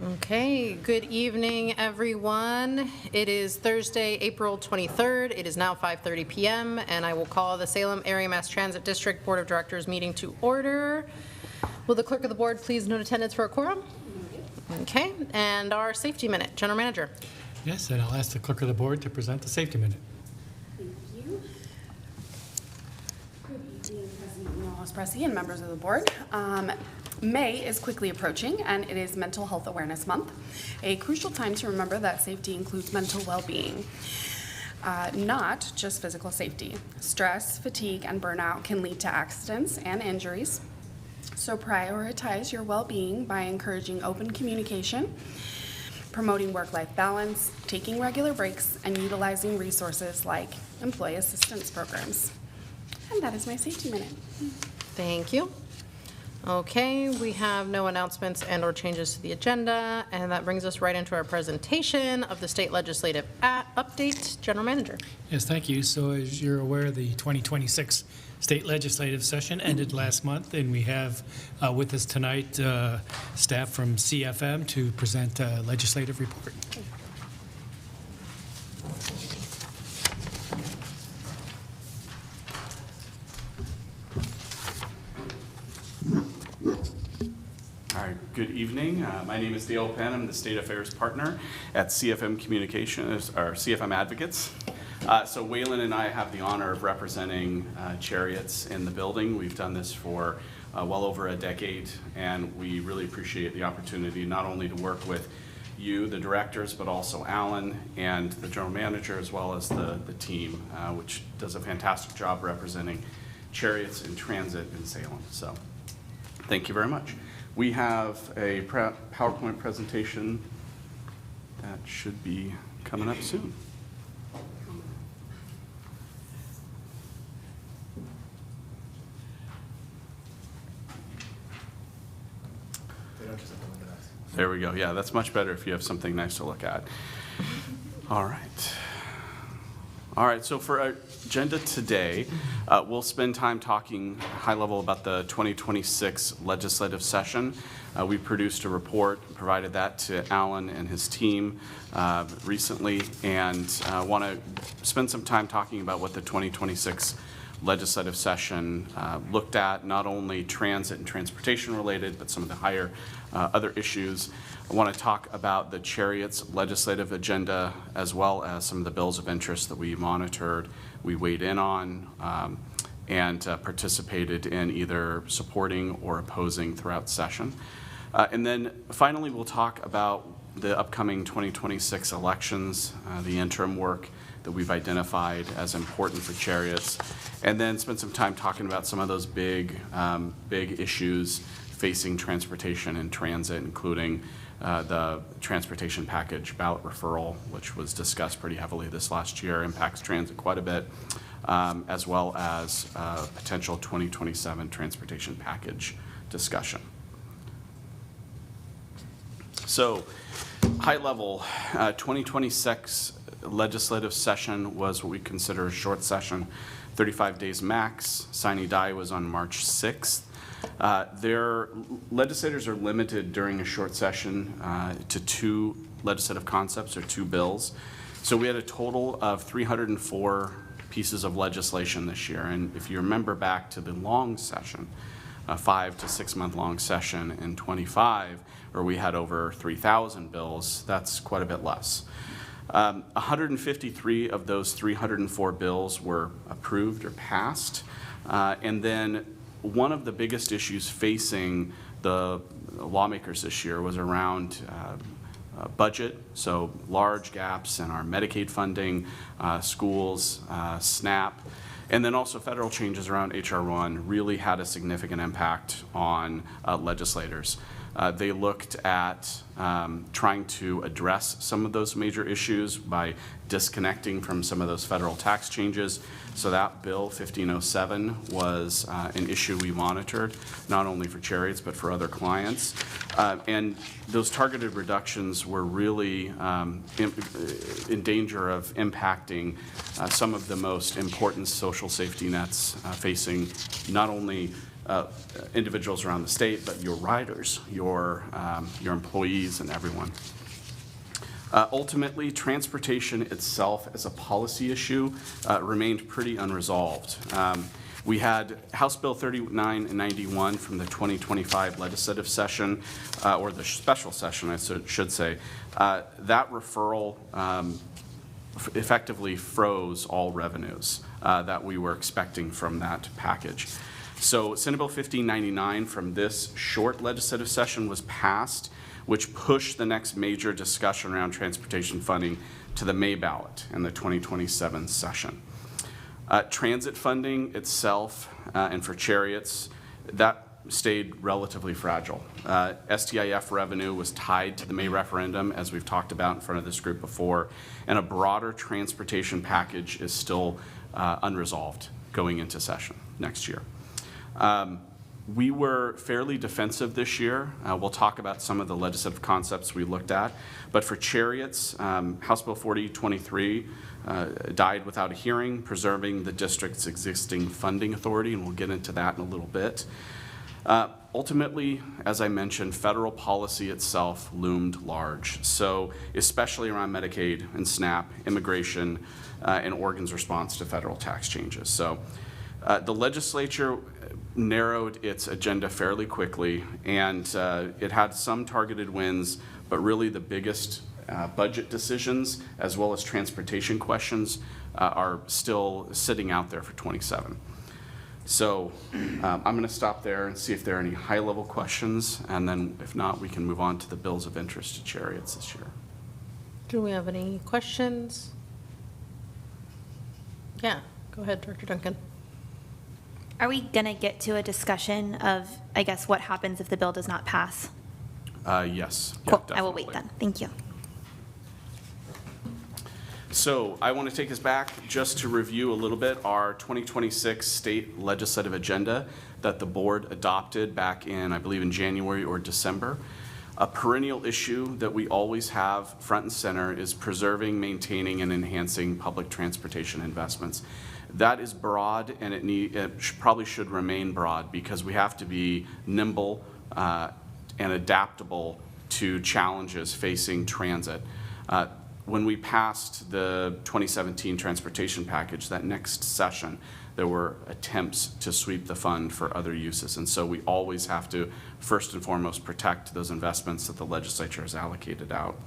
Okay, good evening, everyone. It is Thursday, April 23rd. It is now 5:30 p.m., and I will call the Salem Area Mass Transit District Board of Directors meeting to order. Will the clerk of the board please note attendance for a quorum? Okay, and our safety minute. General Manager. Yes, and I'll ask the clerk of the board to present the safety minute. Thank you. Good evening, President Wallace-Pressey and members of the board. May is quickly approaching, and it is Mental Health Awareness Month, a crucial time to remember that safety includes mental well-being, not just physical safety. Stress, fatigue, and burnout can lead to accidents and injuries, so prioritize your well-being by encouraging open communication, promoting work-life balance, taking regular breaks, and utilizing resources like employee assistance programs. And that is my safety minute. Thank you. Okay, we have no announcements and or changes to the agenda, and that brings us right into our presentation of the state legislative update. General Manager. Yes, thank you. So as you're aware, the 2026 state legislative session ended last month, and we have with us tonight staff from CFM to present a legislative report. All right, good evening. My name is Dale Penn. I'm the State Affairs Partner at CFM Communications, or CFM Advocates. So Waylon and I have the honor of representing Cherriots in the building. We've done this for well over a decade, and we really appreciate the opportunity not only to work with you, the directors, but also Alan and the general manager, as well as the team, which does a fantastic job representing Cherriots in transit in Salem. So thank you very much. We have a PowerPoint presentation that should be coming up soon. There we go. Yeah, that's much better if you have something nice to look at. All right. All right, so for our agenda today, we'll spend time talking high level about the 2026 legislative session. We produced a report, provided that to Alan and his team recently, and want to spend some time talking about what the 2026 legislative session looked at, not only transit and transportation related, but some of the higher other issues. I want to talk about the Cherriots legislative agenda, as well as some of the bills of interest that we monitored, we weighed in on, and participated in either supporting or opposing throughout session. And then finally, we'll talk about the upcoming 2026 elections, the interim work that we've identified as important for Cherriots, and then spend some time talking about some of those big issues facing transportation and transit, including the transportation package ballot referral, which was discussed pretty heavily this last year, impacts transit quite a bit, as well as potential 2027 transportation package discussion. So, high level, 2026 legislative session was what we consider a short session, 35 days max. Sine die was on March 6th. Their legislators are limited during a short session to 2 legislative concepts or 2 bills. So we had a total of 304 pieces of legislation this year. And if you remember back to the long session, a 5 to 6 month long session in 25, where we had over 3,000 bills, that's quite a bit less. 153 of those 304 bills were approved or passed. And then one of the biggest issues facing the lawmakers this year was around budget, so large gaps in our Medicaid funding, schools, SNAP, and then also federal changes around H.R. 1 really had a significant impact on legislators. They looked at trying to address some of those major issues by disconnecting from some of those federal tax changes. So that bill 1507 was an issue we monitored, not only for Cherriots but for other clients. And those targeted reductions were really in danger of impacting some of the most important social safety nets facing not only individuals around the state, but your riders, your employees, and everyone. Ultimately, transportation itself as a policy issue remained pretty unresolved. We had House Bill 39 and 91 from the 2025 legislative session, or the special session, I should say. That referral effectively froze all revenues that we were expecting from that package. So Senate Bill 1599 from this short legislative session was passed, which pushed the next major discussion around transportation funding to the May ballot in the 2027 session. Transit funding itself and for Cherriots, that stayed relatively fragile. STIF revenue was tied to the May referendum, as we've talked about in front of this group before, and a broader transportation package is still unresolved going into session next year. We were fairly defensive this year. We'll talk about some of the legislative concepts we looked at. But for Cherriots, House Bill 4023 died without a hearing, preserving the district's existing funding authority, and we'll get into that in a little bit. Ultimately, as I mentioned, federal policy itself loomed large. So especially around Medicaid and SNAP, immigration, and Oregon's response to federal tax changes. So the legislature narrowed its agenda fairly quickly, and it had some targeted wins, but really the biggest budget decisions as well as transportation questions are still sitting out there for 27. So I'm going to stop there and see if there are any high-level questions, and then if not, we can move on to the bills of interest to Cherriots this year. Do we have any questions? Yeah, go ahead, Director Duncan. Are we going to get to a discussion of, I guess, what happens if the bill does not pass? Yes. Yeah, Cool. I will wait definitely. then. Thank you. So I want to take us back just to review a little bit our 2026 state legislative agenda that the board adopted back in, I believe, in January or December. A perennial issue that we always have front and center is preserving, maintaining, and enhancing public transportation investments. That is broad, and probably should remain broad because we have to be nimble and adaptable to challenges facing transit. When we passed the 2017 transportation package, that next session, there were attempts to sweep the fund for other uses. And so we always have to, first and foremost, protect those investments that the legislature has allocated out.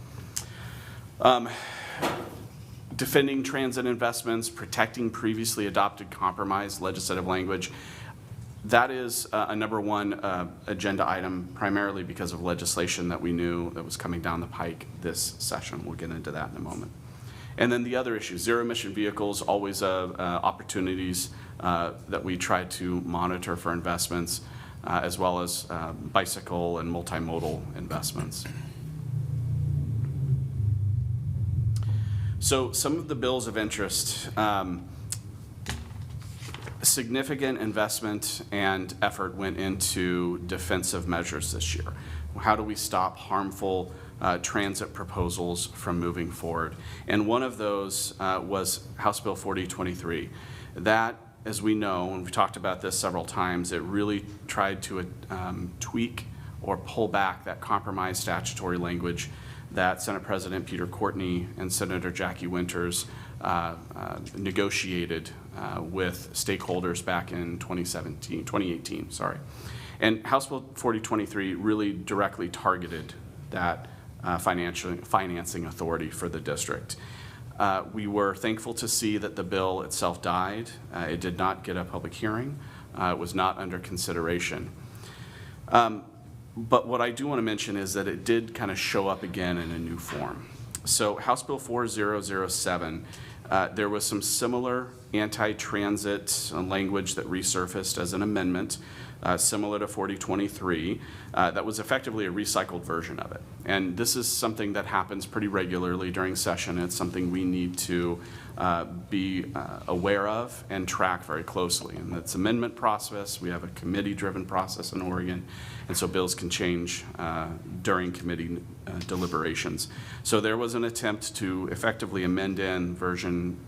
Defending transit investments, protecting previously adopted compromise legislative language, that is a number one agenda item, primarily because of legislation that we knew that was coming down the pike this session. We'll get into that in a moment. And then the other issue, zero emission vehicles, always opportunities that we try to monitor for investments, as well as bicycle and multimodal investments. So some of the bills of interest, significant investment and effort went into defensive measures this year. How do we stop harmful transit proposals from moving forward? And one of those was House Bill 4023. That, as we know, and we've talked about this several times, it really tried to tweak or pull back that compromise statutory language that Senate President Peter Courtney and Senator Jackie Winters negotiated with stakeholders back in 2018. And House Bill 4023 really directly targeted that financing authority for the district. We were thankful to see that the bill itself died. It did not get a public hearing. It was not under consideration. But what I do want to mention is that it did kind of show up again in a new form. So House Bill 4007, there was some similar anti-transit language that resurfaced as an amendment, similar to 4023, that was effectively a recycled version of it. And this is something that happens pretty regularly during session. It's something we need to be aware of and track very closely. And that's amendment process. We have a committee-driven process in Oregon, and so bills can change during committee deliberations. So there was an attempt to effectively amend in version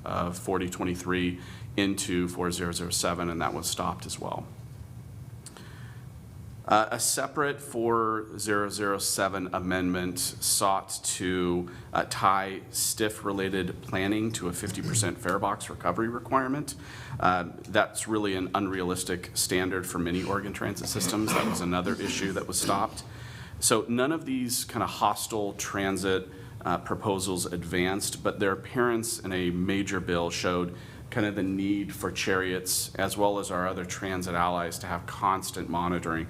of 4023 into 4007, and that was stopped as well. A separate 4007 amendment sought to tie STIF-related planning to a 50% fare box recovery requirement. That's really an unrealistic standard for many Oregon transit systems. That was another issue that was stopped. So none of these kind of hostile transit proposals advanced, but their appearance in a major bill showed kind of the need for Cherriots, as well as our other transit allies, to have constant monitoring,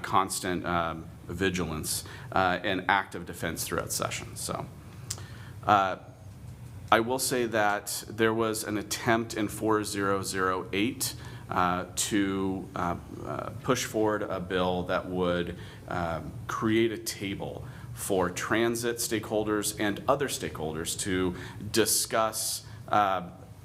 constant vigilance, and active defense throughout sessions. So I will say that there was an attempt in 4008 to push forward a bill that would create a table for transit stakeholders and other stakeholders to discuss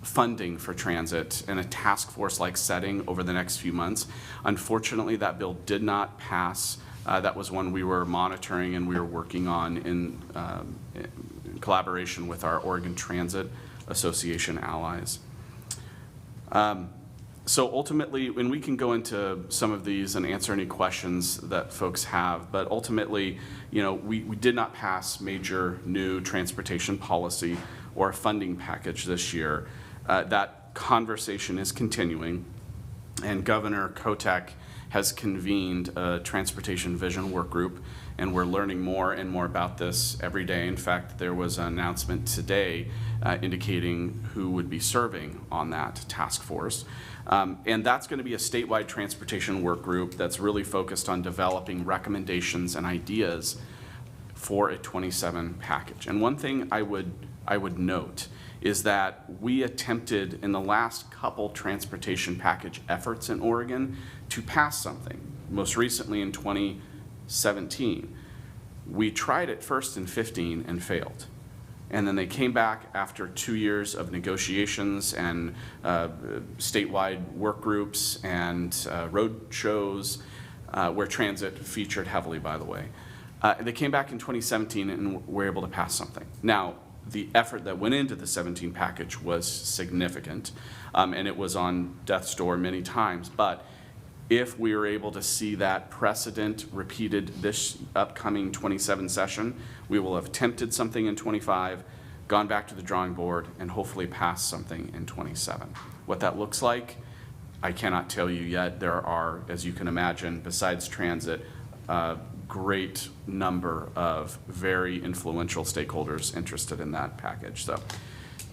funding for transit in a task force-like setting over the next few months. Unfortunately, that bill did not pass. That was one we were monitoring and we were working on in collaboration with our Oregon Transit Association allies. So ultimately, and we can go into some of these and answer any questions that folks have, but ultimately, you know, we did not pass major new transportation policy or a funding package this year. That conversation is continuing, and Governor Kotek has convened a transportation vision work group, and we're learning more and more about this every day. In fact, there was an announcement today indicating who would be serving on that task force. And that's going to be a statewide transportation work group that's really focused on developing recommendations and ideas for a 27 package. And one thing I would note is that we attempted in the last couple transportation package efforts in Oregon to pass something. Most recently in 2017. We tried it first in 15 and failed. And then they came back after 2 years of negotiations and statewide work groups and road shows where transit featured heavily, by the way. They came back in 2017 and were able to pass something. Now, the effort that went into the 17 package was significant, and it was on death's door many times. But if we were able to see that precedent repeated this upcoming 27 session, we will have attempted something in 25, gone back to the drawing board, and hopefully passed something in 27. What that looks like, I cannot tell you yet. There are, as you can imagine, besides transit, great number of very influential stakeholders interested in that package. So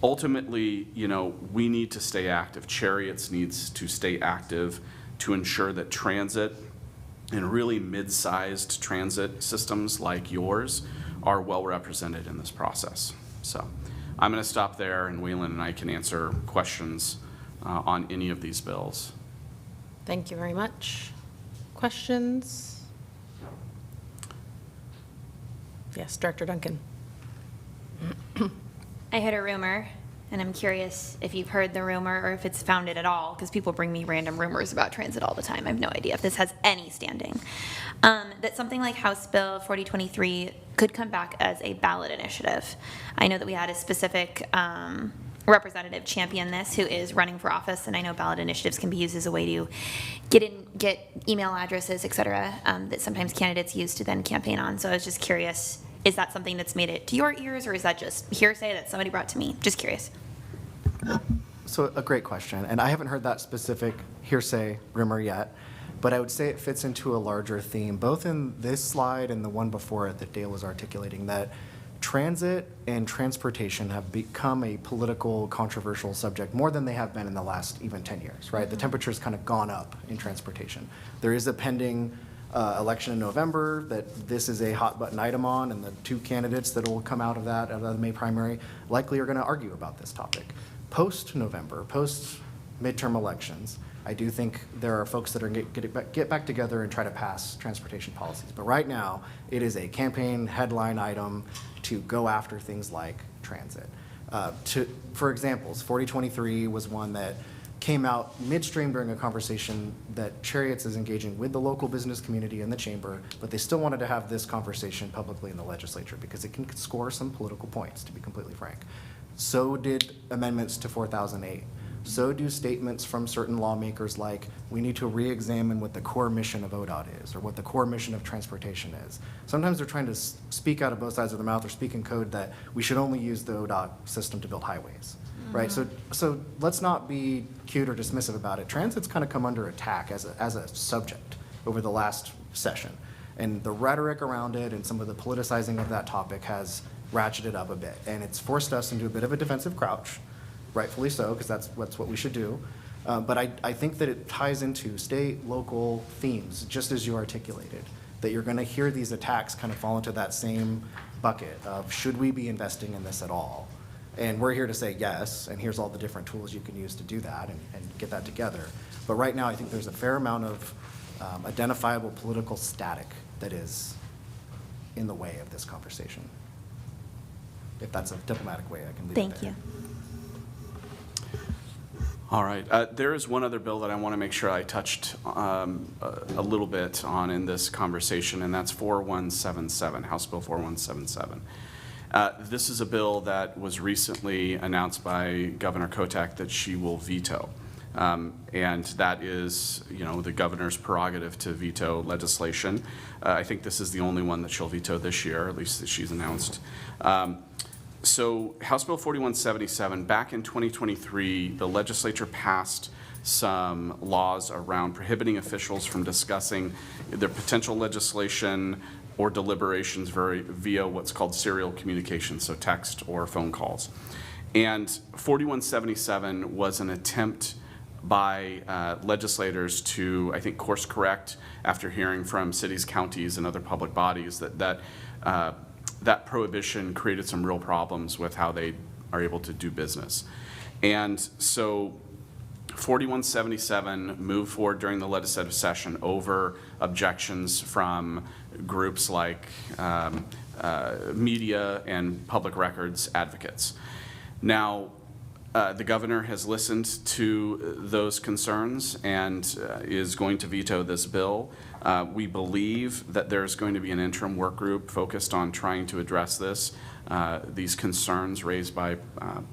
ultimately, you know, we need to stay active. Cherriots needs to stay active to ensure that transit and really mid-sized transit systems like yours are well represented in this process. So I'm going to stop there, and Waylon and I can answer questions on any of these bills. Thank you very much. Questions? Yes, Director Duncan. I heard a rumor, and I'm curious if you've heard the rumor or if it's founded at all, because people bring me random rumors about transit all the time. I have no idea if this has any standing. That something like House Bill 4023 could come back as a ballot initiative. I know that we had a specific representative champion this who is running for office, and I know ballot initiatives can be used as a way to get email addresses, et cetera, that sometimes candidates use to then campaign on. So I was just curious, is that something that's made it to your ears, or is that just hearsay that somebody brought to me? Just curious. So a great question, and I haven't heard that specific hearsay rumor yet, but I would say it fits into a larger theme, both in this slide and the one before it that Dale was articulating, that transit and transportation have become a political, controversial subject more than they have been in the last even 10 years, right? The temperature's kind of gone up in transportation. There is a pending election in November that this is a hot button item on, and the two candidates that will come out of the May primary likely are going to argue about this topic. Post-November, post-midterm elections, I do think there are folks that are going to get back together and try to pass transportation policies. But right now, it is a campaign headline item to go after things like transit. For examples, 4023 was one that came out midstream during a conversation that Cherriots is engaging with the local business community and the chamber, but they still wanted to have this conversation publicly in the legislature because it can score some political points, to be completely frank. So did amendments to 4008. so do statements from certain lawmakers like, we need to re-examine what the core mission of ODOT is, or what the core mission of transportation is. Sometimes they're trying to speak out of both sides of their mouth or speak in code that we should only use the ODOT system to build highways, right? So let's not be cute or dismissive about it. Transit's kind of come under attack as a subject over the last session. And the rhetoric around it and some of the politicizing of that topic has ratcheted up a bit. And it's forced us into a bit of a defensive crouch, rightfully so, because that's what we should do. But I think that it ties into state, local themes, just as you articulated, that you're going to hear these attacks kind of fall into that same bucket of, should we be investing in this at all? And we're here to say yes, and here's all the different tools you can use to do that and get that together. But right now, I think there's a fair amount of identifiable political static that is in the way of this conversation. If that's a diplomatic way, I can leave it Thank there. you. All right. There is one other bill that I want to make sure I touched a little bit on in this conversation, and that's 4177, House Bill 4177. This is a bill that was recently announced by Governor Kotek that she will veto. And that is, the governor's prerogative to veto legislation. I think this is the only one that she'll veto this year, at least that she's announced. So House Bill 4177, back in 2023, the legislature passed some laws around prohibiting officials from discussing their potential legislation or deliberations via what's called serial communication, so text or phone calls. And 4177 was an attempt by legislators to, I think, course correct after hearing from cities, counties, and other public bodies that prohibition created some real problems with how they are able to do business. And so 4177 moved forward during the legislative session over objections from groups like media and public records advocates. Now, the governor has listened to those concerns and is going to veto this bill. We believe that there's going to be an interim work group focused on trying to address these concerns raised by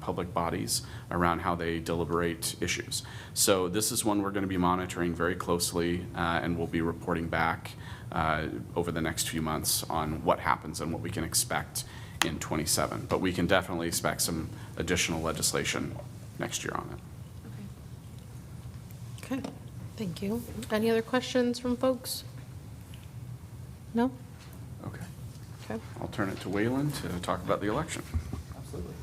public bodies around how they deliberate issues. So this is one we're going to be monitoring very closely, and we'll be reporting back over the next few months on what happens and what we can expect in 27. But we can definitely expect some additional legislation next year on it. Okay, thank you. Any other questions from folks? No? Okay. Okay. I'll turn it to Waylon to talk about the election. Absolutely.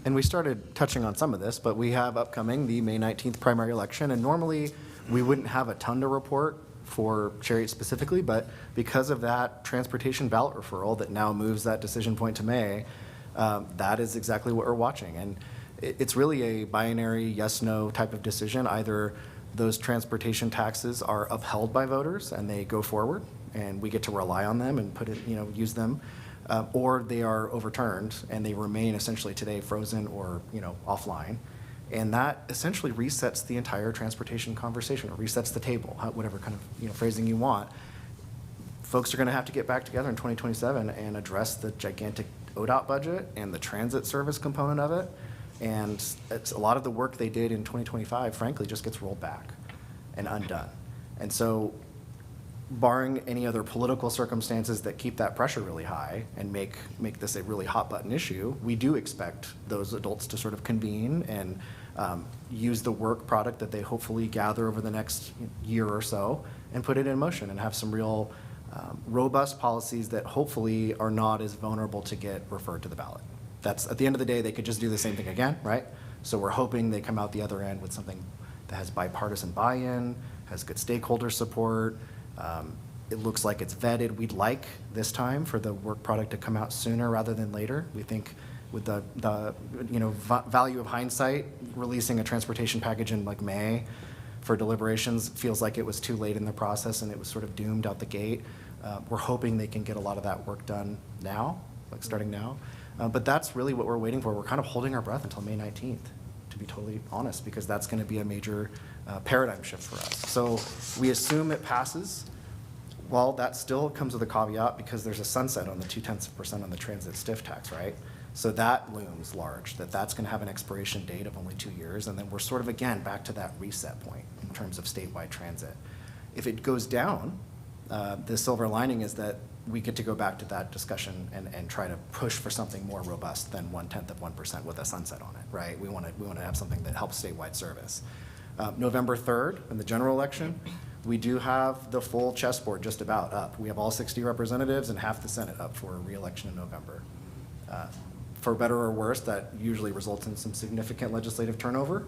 And we started touching on some of this, but we have upcoming the May 19th primary election, and normally we wouldn't have a ton to report for Cherriots specifically, but because of that transportation ballot referral that now moves that decision point to May, that is exactly what we're watching. And it's really a binary yes-no type of decision. Either those transportation taxes are upheld by voters and they go forward and we get to rely on them and use them, or they are overturned and they remain essentially today frozen or offline. And that essentially resets the entire transportation conversation, or resets the table, whatever kind of phrasing you want. Folks are going to have to get back together in 2027 and address the gigantic ODOT budget and the transit service component of it. And it's a lot of the work they did in 2025, frankly, just gets rolled back and undone. And so, barring any other political circumstances that keep that pressure really high and make this a really hot button issue, we do expect those adults to sort of convene and use the work product that they hopefully gather over the next year or so and put it in motion and have some real robust policies that hopefully are not as vulnerable to get referred to the ballot. That's, at the end of the day, they could just do the same thing again, right? So we're hoping they come out the other end with something that has bipartisan buy-in, has good stakeholder support. It looks like it's vetted. We'd like this time for the work product to come out sooner rather than later. We think with the value of hindsight, releasing a transportation package in like May for deliberations feels like it was too late in the process and it was sort of doomed out the gate. We're hoping they can get a lot of that work done now, like starting now. But that's really what we're waiting for. We're kind of holding our breath until May 19th, to be totally honest, because that's going to be a major paradigm shift for us. So we assume it passes. Well, that still comes with a caveat because there's a sunset on the 0.2% on the transit stiff tax, right? So that looms large, that's going to have an expiration date of only 2 years, and then we're sort of, again, back to that reset point in terms of statewide transit. If it goes down, the silver lining is that we get to go back to that discussion and try to push for something more robust than 0.1% with a sunset on it, right? We want to have something that helps statewide service. November 3rd, in the general election, we do have the full chessboard just about up. We have all 60 representatives and half the Senate up for a re-election in November. For better or worse, that usually results in some significant legislative turnover.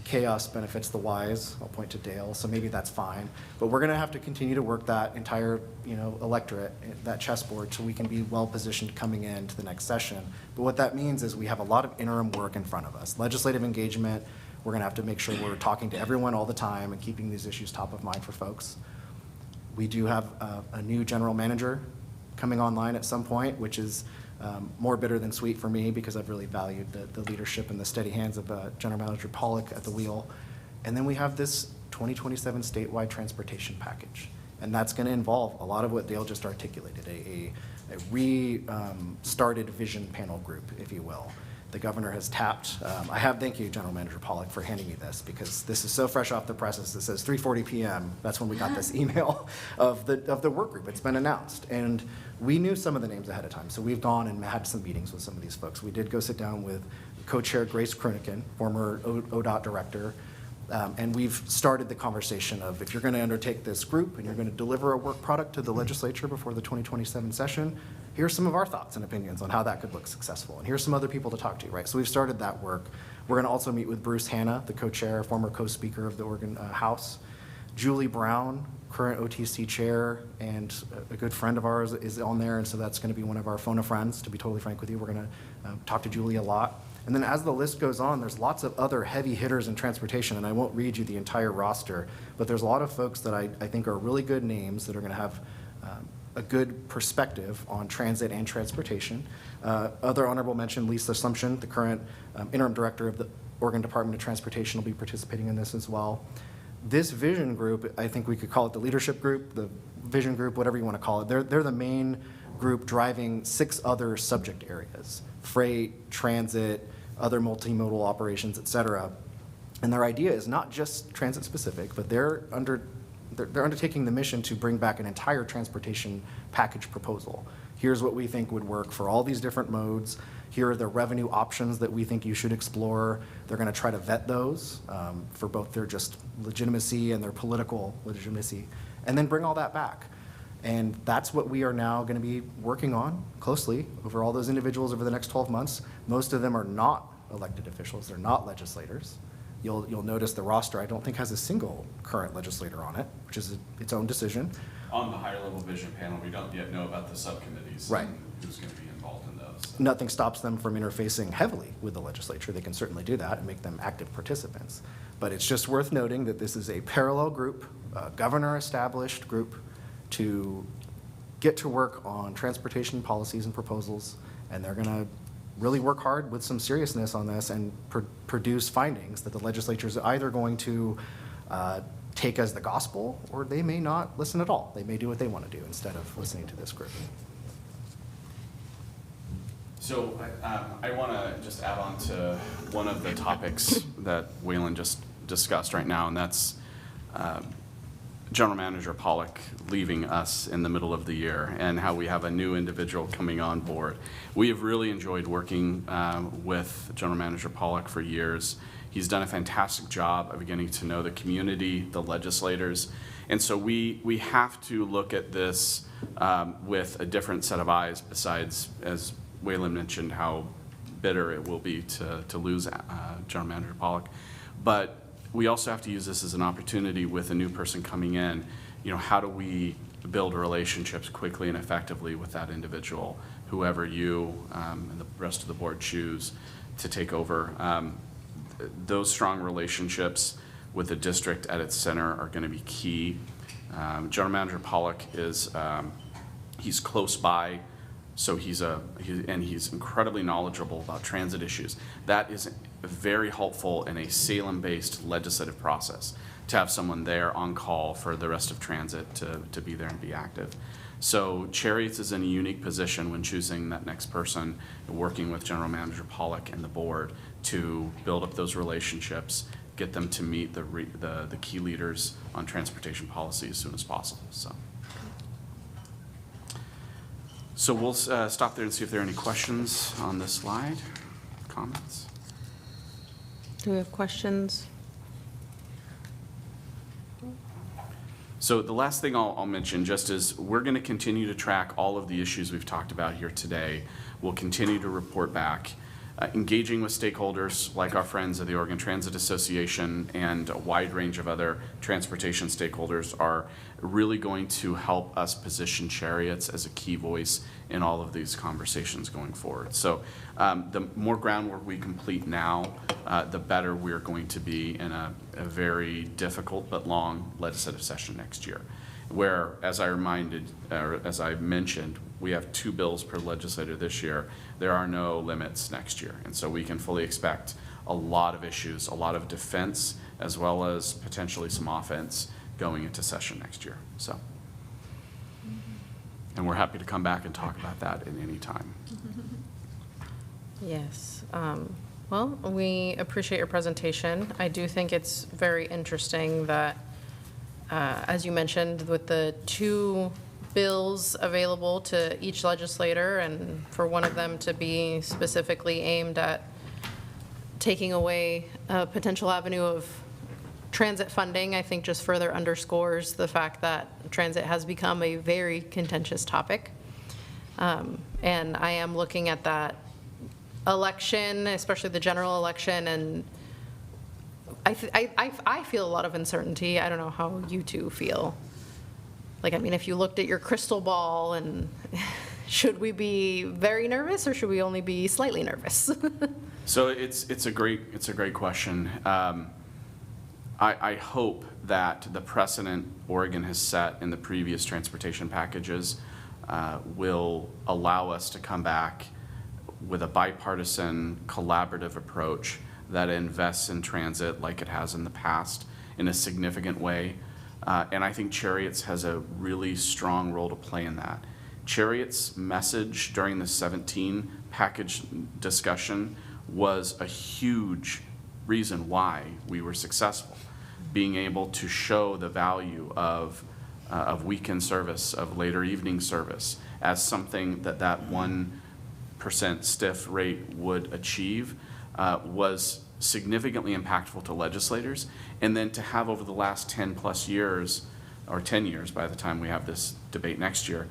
Chaos benefits the wise. I'll point to Dale, so maybe that's fine. But we're going to have to continue to work that entire, electorate, that chessboard, so we can be well positioned coming into the next session. But what that means is we have a lot of interim work in front of us. Legislative engagement. We're going to have to make sure we're talking to everyone all the time and keeping these issues top of mind for folks. We do have a new general manager coming online at some point, which is more bitter than sweet for me because I've really valued the leadership and the steady hands of General Manager Pollock at the wheel. And then we have this 2027 statewide transportation package. And that's going to involve a lot of what Dale just articulated, a restarted vision panel group, if you will. The governor has tapped. Thank you, General Manager Pollock, for handing me this, because this is so fresh off the presses. It says 3:40 p.m. That's when we got this email of the work group. It's been announced. And we knew some of the names ahead of time, so we've gone and had some meetings with some of these folks. We did go sit down with co-chair Grace Kruniken, former ODOT director, and we've started the conversation of, if you're going to undertake this group and you're going to deliver a work product to the legislature before the 2027 session, here's some of our thoughts and opinions on how that could look successful. And here's some other people to talk to, right? So we've started that work. We're going to also meet with Bruce Hanna, the co-chair, former co-speaker of the Oregon House. Julie Brown, current OTC chair, and a good friend of ours is on there, and so that's going to be one of our phone of friends, to be totally frank with you. We're going to talk to Julie a lot. And then as the list goes on, there's lots of other heavy hitters in transportation, and I won't read you the entire roster, but there's a lot of folks that I think are really good names that are going to have a good perspective on transit and transportation. Other honorable mention, Lisa Assumption, the current interim director of the Oregon Department of Transportation, will be participating in this as well. This vision group, I think we could call it the leadership group, the vision group, whatever you want to call it. They're the main group driving 6 other subject areas: freight, transit, other multimodal operations, et cetera. And their idea is not just transit specific, but they're undertaking the mission to bring back an entire transportation package proposal. Here's what we think would work for all these different modes. Here are the revenue options that we think you should explore. They're going to try to vet those for both their just legitimacy and their political legitimacy, and then bring all that back. And that's what we are now going to be working on closely over all those individuals over the next 12 months. Most of them are not elected officials. They're not legislators. You'll notice the roster, I don't think, has a single current legislator on it, which is its own decision. On the higher level vision panel, we don't yet know about the subcommittees. Right. And who's going to be involved in those. So. Nothing stops them from interfacing heavily with the legislature. They can certainly do that and make them active participants. But it's just worth noting that this is a parallel group, a governor-established group, to get to work on transportation policies and proposals, and they're going to really work hard with some seriousness on this and produce findings that the legislature is either going to take as the gospel, or they may not listen at all. They may do what they want to do instead of listening to this group. So I want to just add on to one of the topics that Waylon just discussed right now, and that's General Manager Pollock leaving us in the middle of the year, and how we have a new individual coming on board. We have really enjoyed working with General Manager Pollock for years. He's done a fantastic job of getting to know the community, the legislators, and so we have to look at this with a different set of eyes, besides, as Waylon mentioned, how bitter it will be to lose General Manager Pollock. But we also have to use this as an opportunity with a new person coming in. How do we build relationships quickly and effectively with that individual, whoever you and the rest of the board choose to take over. Those strong relationships with the district at its center are going to be key. General Manager Pollock he's close by, so he's incredibly knowledgeable about transit issues. That is very helpful in a Salem-based legislative process, to have someone there on call for the rest of transit to be there and be active. So Cherriots is in a unique position when choosing that next person, working with General Manager Pollock and the board to build up those relationships, get them to meet the key leaders on transportation policy as soon as possible. So we'll stop there and see if there are any questions on this slide, comments. Do we have questions? So the last thing I'll mention just is we're going to continue to track all of the issues we've talked about here today. We'll continue to report back. Engaging with stakeholders like our friends of the Oregon Transit Association and a wide range of other transportation stakeholders are really going to help us position Cherriots as a key voice in all of these conversations going forward. So the more groundwork we complete now, the better we're going to be in a very difficult but long legislative session next year, where, as I mentioned, we have 2 bills per legislator this year. There are no limits next year. And so we can fully expect a lot of issues, a lot of defense, as well as potentially some offense going into session next year. So, and we're happy to come back and talk about that at any time. Yes. Well, we appreciate your presentation. I do think it's very interesting that, as you mentioned, with the 2 bills available to each legislator, and for one of them to be specifically aimed at taking away a potential avenue of transit funding, I think just further underscores the fact that transit has become a very contentious topic. And I am looking at that election, especially the general election, and I feel a lot of uncertainty. I don't know how you two feel. Like, I mean, if you looked at your crystal ball, and should we be very nervous or should we only be slightly nervous? So it's a great question. I hope that the precedent Oregon has set in the previous transportation packages will allow us to come back with a bipartisan, collaborative approach that invests in transit like it has in the past in a significant way. And I think Cherriots has a really strong role to play in that. Cherriots' message during the 17 package discussion was a huge reason why we were successful. Being able to show the value of weekend service, of later evening service, as something that 1% stiff rate would achieve was significantly impactful to legislators. And then to have over the last 10 plus years, or 10 years by the time we have this debate next year,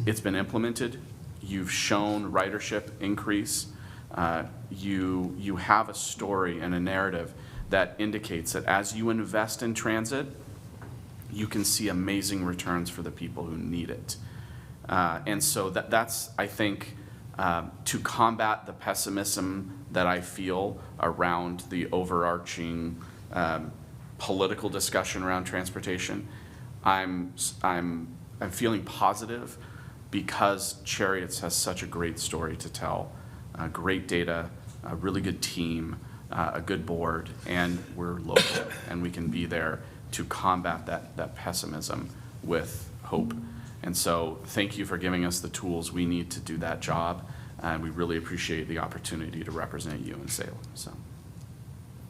it's been implemented. You've shown ridership increase. You have a story and a narrative that indicates that as you invest in transit, you can see amazing returns for the people who need it. And so that's, I think, to combat the pessimism that I feel around the overarching political discussion around transportation, I'm feeling positive because Cherriots has such a great story to tell, great data, a really good team, a good board, and we're local, and we can be there to combat that pessimism with hope. And so thank you for giving us the tools we need to do that job, and we really appreciate the opportunity to represent you in Salem. So.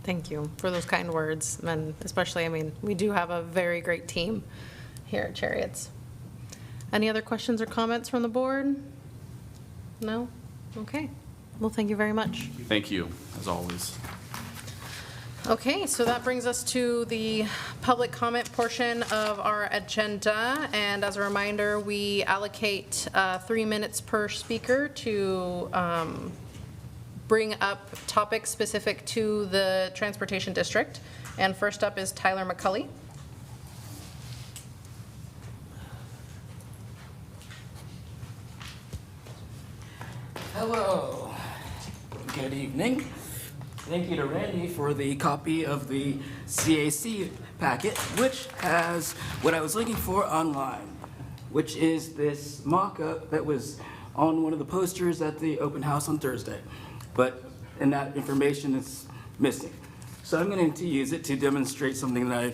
Thank you for those kind words, and especially, I mean, we do have a very great team here at Cherriots. Any other questions or comments from the board? No? Okay. Well, thank you very much. Thank you, as always. Okay, so that brings us to the public comment portion of our agenda. And as a reminder, we allocate 3 minutes per speaker to bring up topics specific to the transportation district. And first up is Tyler McCulley. Hello. Good evening. Thank you to Randy for the copy of the CAC packet, which has what I was looking for online, which is this mock-up that was on one of the posters at the open house on Thursday. But in that information is missing. So I'm going to use it to demonstrate something that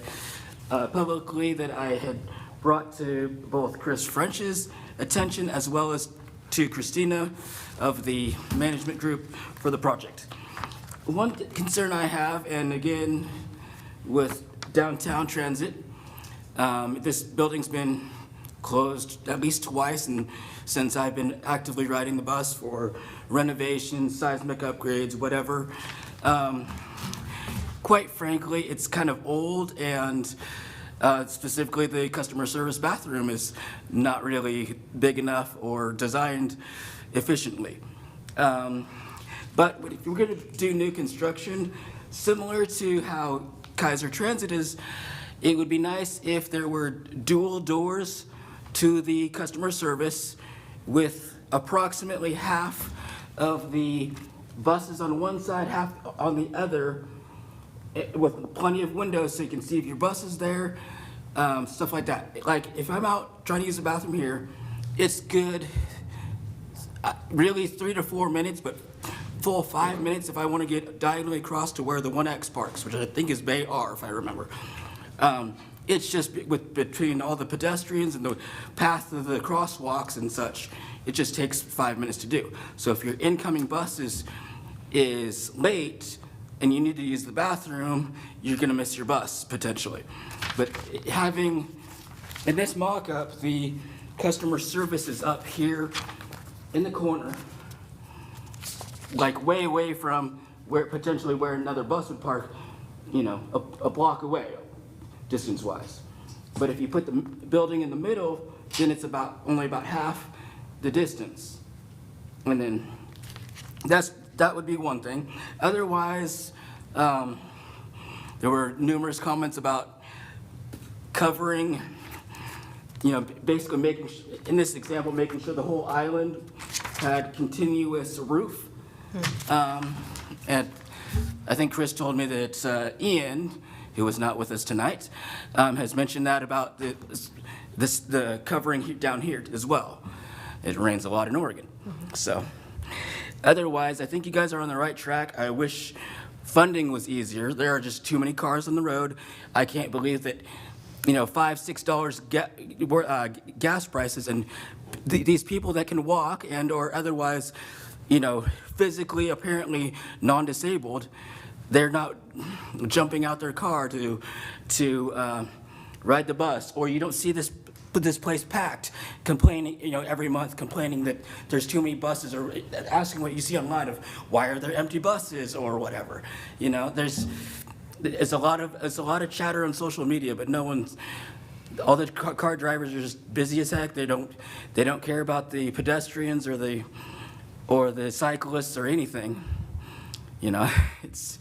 I publicly that I had brought to both Chris French's attention as well as to Christina of the management group for the project. One concern I have, and again, with downtown transit, this building's been closed at least twice and since I've been actively riding the bus for renovations, seismic upgrades, whatever. Quite frankly, it's kind of old, and specifically the customer service bathroom is not really big enough or designed efficiently. But if we're going to do new construction, similar to how Kaiser Transit is, it would be nice if there were dual doors to the customer service with approximately half of the buses on one side, half on the other, with plenty of windows so you can see if your bus is there, stuff like that. Like if I'm out trying to use the bathroom here, it's good, really 3 to 4 minutes, but full 5 minutes if I want to get diagonally across to where the 1X parks, which I think is Bay R, if I remember. It's just between all the pedestrians and the path of the crosswalks and such, it just takes 5 minutes to do. So if your incoming bus is late and you need to use the bathroom, you're gonna miss your bus potentially. But having, in this mock-up, the customer service is up here in the corner, like way away from potentially where another bus would park, you know, a block away, distance-wise. But if you put the building in the middle, then it's only about half the distance. And then that would be one thing. Otherwise, there were numerous comments about covering, you know, basically in this example, making sure the whole island had continuous roof. And I think Chris told me that Ian, who was not with us tonight, has mentioned that about the covering down here as well. It rains a lot in Oregon. So otherwise, I think you guys are on the right track. I wish funding was easier. There are just too many cars on the road. I can't believe that, you know, $5, $6 gas prices, and these people that can walk and or otherwise, you know, physically apparently non-disabled, they're not jumping out their car to ride the bus, or you don't see this place packed, complaining, you know, every month complaining that there's too many buses, or asking what you see online of why are there empty buses or whatever. You know, it's a lot of chatter on social media, but all the car drivers are just busy as heck. They don't care about the pedestrians or the cyclists or anything. You know, it's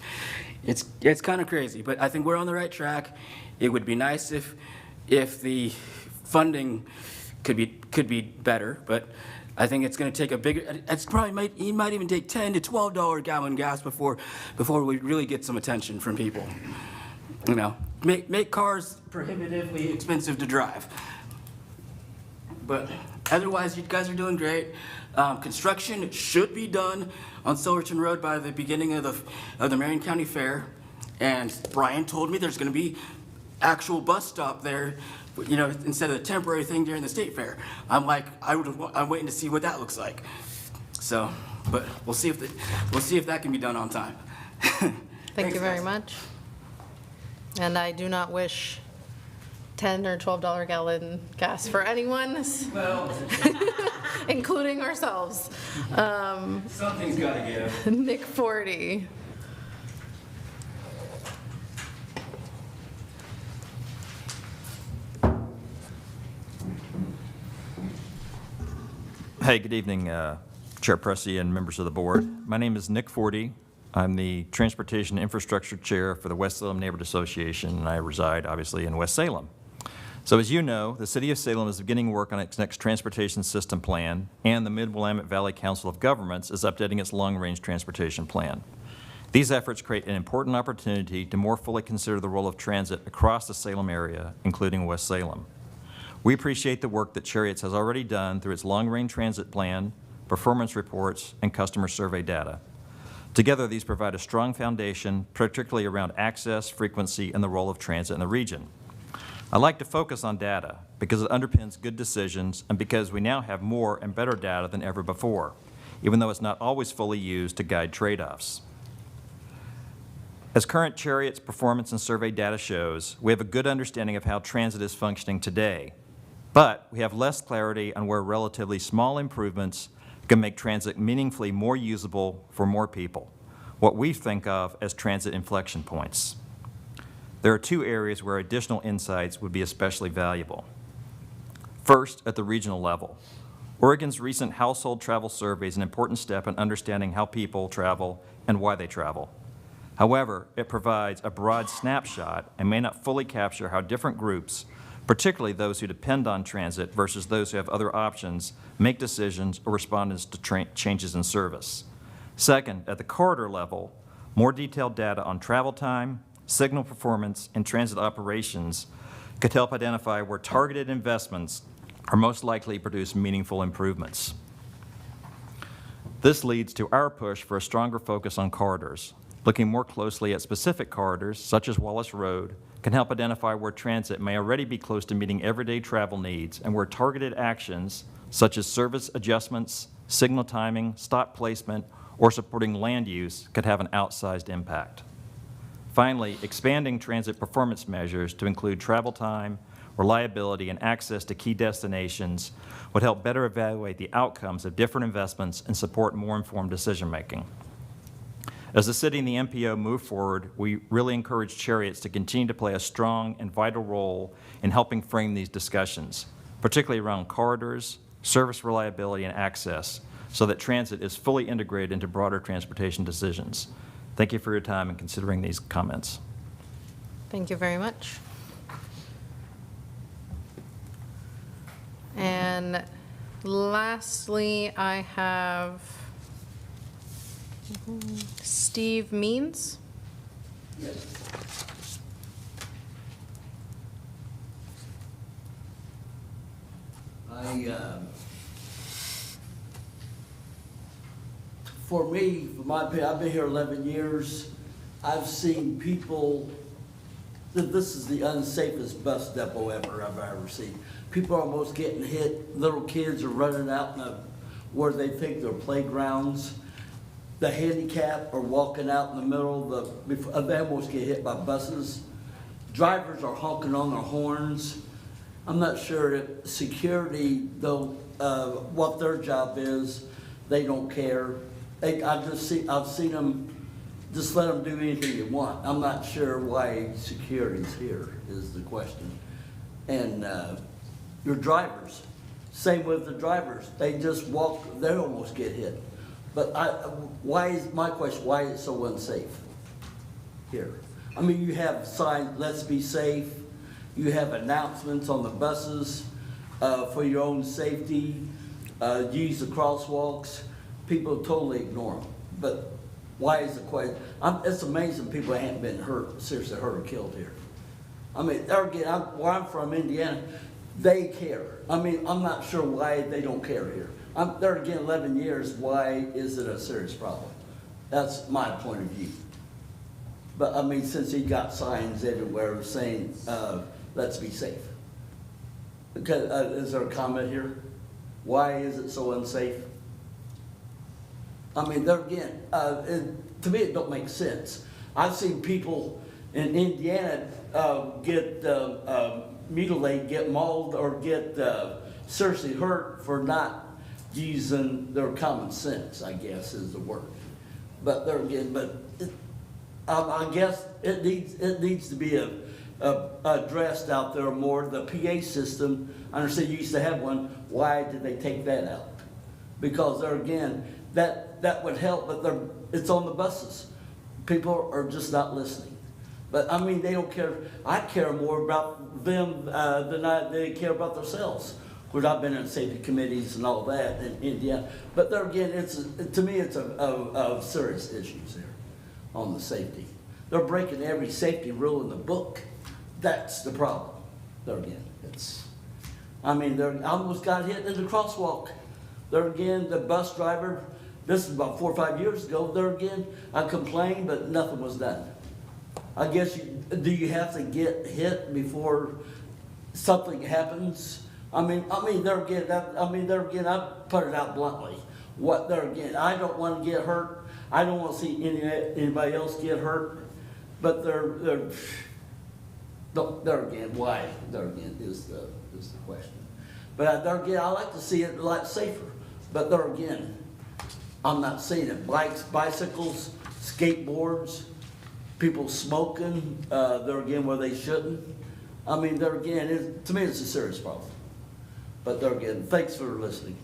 kind of crazy, but I think we're on the right track. It would be nice if the funding could be better, but I think it's going to take it might even take $10 to $12 gallon gas before we really get some attention from people. You know, make cars prohibitively expensive to drive. But otherwise, you guys are doing great. Construction should be done on Silverton Road by the beginning of the Marion County Fair, and Brian told me there's going to be actual bus stop there, you know, instead of the temporary thing during the state fair. I'm like, I'm waiting to see what that looks like. So, but we'll see if that can be done on time. Thank you very much. And I do not wish $10 or $12 gallon gas for anyone, Well, including ourselves. something's got to give. Nick 40. Hey, good evening, Chair Pressey and members of the board. My name is Nick Forty. I'm the Transportation Infrastructure Chair for the West Salem Neighborhood Association, and I reside, obviously, in West Salem. So as you know, the City of Salem is beginning work on its next transportation system plan, and the Mid-Willamette Valley Council of Governments is updating its long-range transportation plan. These efforts create an important opportunity to more fully consider the role of transit across the Salem area, including West Salem. We appreciate the work that Cherriots has already done through its long-range transit plan, performance reports, and customer survey data. Together, these provide a strong foundation, particularly around access, frequency, and the role of transit in the region. I like to focus on data because it underpins good decisions and because we now have more and better data than ever before, even though it's not always fully used to guide trade-offs. As current Cherriots performance and survey data shows, we have a good understanding of how transit is functioning today, but we have less clarity on where relatively small improvements can make transit meaningfully more usable for more people, what we think of as transit inflection points. There are two areas where additional insights would be especially valuable. First, at the regional level. Oregon's recent household travel survey is an important step in understanding how people travel and why they travel. However, it provides a broad snapshot and may not fully capture how different groups, particularly those who depend on transit versus those who have other options, make decisions or respond to changes in service. Second, at the corridor level, more detailed data on travel time, signal performance, and transit operations could help identify where targeted investments are most likely to produce meaningful improvements. This leads to our push for a stronger focus on corridors. Looking more closely at specific corridors, such as Wallace Road, can help identify where transit may already be close to meeting everyday travel needs and where targeted actions, such as service adjustments, signal timing, stop placement, or supporting land use, could have an outsized impact. Finally, expanding transit performance measures to include travel time, reliability, and access to key destinations would help better evaluate the outcomes of different investments and support more informed decision-making. As the city and the MPO move forward, we really encourage Cherriots to continue to play a strong and vital role in helping frame these discussions, particularly around corridors, service reliability, and access, so that transit is fully integrated into broader transportation decisions. Thank you for your time in considering these comments. Thank you very much. And lastly, I have Steve Means. For me, for my opinion, I've been here 11 years. I've seen people, this is the unsafest bus depot I've ever seen. People are almost getting hit. Little kids are running out where they think they're playgrounds. The handicapped are walking out in the middle they almost get hit by buses. Drivers are honking on their horns. I'm not sure if security, though, what their job is, they don't care. I've seen them just let them do anything they want. I'm not sure why security's here is the question. And your drivers, same with the drivers. They just walk, they almost get hit. But my question, why is it so unsafe here? I mean, you have signs, let's be safe. You have announcements on the buses for your own safety. Use the crosswalks. People totally ignore them. But why is the question? It's amazing people haven't been seriously hurt or killed here. I mean, where I'm from, Indiana, they care. I mean, I'm not sure why they don't care here. There again, 11 years, why is it a serious problem? That's my point of view. But I mean, since he got signs everywhere saying, let's be safe. Because, is there a comment here? Why is it so unsafe? I mean, there again, to me it don't make sense. I've seen people in Indiana get mutilated, get mauled, or get seriously hurt for not using their common sense, I guess is the word. But there again, I guess it needs to be addressed out there more. The PA system, I understand you used to have one. Why did they take that out? Because there again, that would help, but it's on the buses. People are just not listening. But I mean, they don't care. I care more about them than they care about themselves. Which I've been in safety committees and all that in Indiana. But there again, to me, it's a serious issues here on the safety. They're breaking every safety rule in the book. That's the problem. There again, I mean, I almost got hit in the crosswalk. There again, the bus driver, this is about 4 or 5 years ago, there again, I complained, but nothing was done. I guess, do you have to get hit before something happens, I mean, there again, I put it out bluntly. There again, I don't want to get hurt. I don't want to see anybody else get hurt. But there again, why? There again is the question. But there again, I like to see it a lot safer. But there again, I'm not seeing it. Bikes, bicycles, skateboards, people smoking, there again where they shouldn't. I mean, there again, to me, it's a serious problem. But there again, thanks for listening.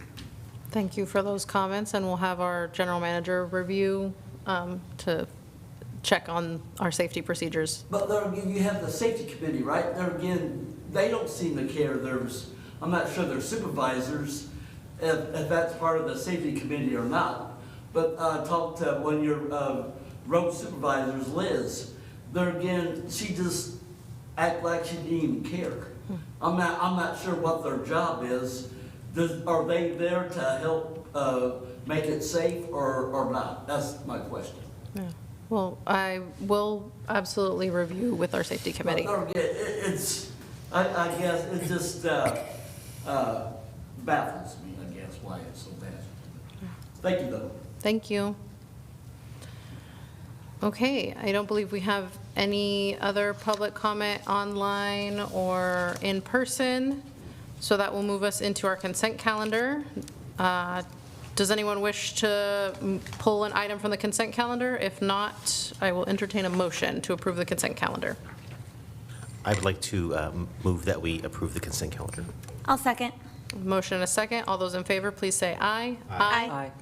Thank you for those comments, and we'll have our general manager review to check on our safety procedures. But there again, you have the safety committee, right? There again, they don't seem to care. I'm not sure they're supervisors, if that's part of the safety committee or not. But talk to one of your road supervisors, Liz. There again, she just act like she didn't even care. I'm not sure what their job is. Are they there to help make it safe or not? That's my question. Yeah. Well, I will absolutely review with our safety committee. But I guess it just baffles me, I guess, why it's so bad. Thank you, though. Thank you. Okay, I don't believe we have any other public comment online or in person, so that will move us into our consent calendar. Does anyone wish to pull an item from the consent calendar? If not, I will entertain a motion to approve the consent calendar. I would like to move that we approve the consent calendar. I'll second. Motion and a second. All those in favor, please say aye. Aye.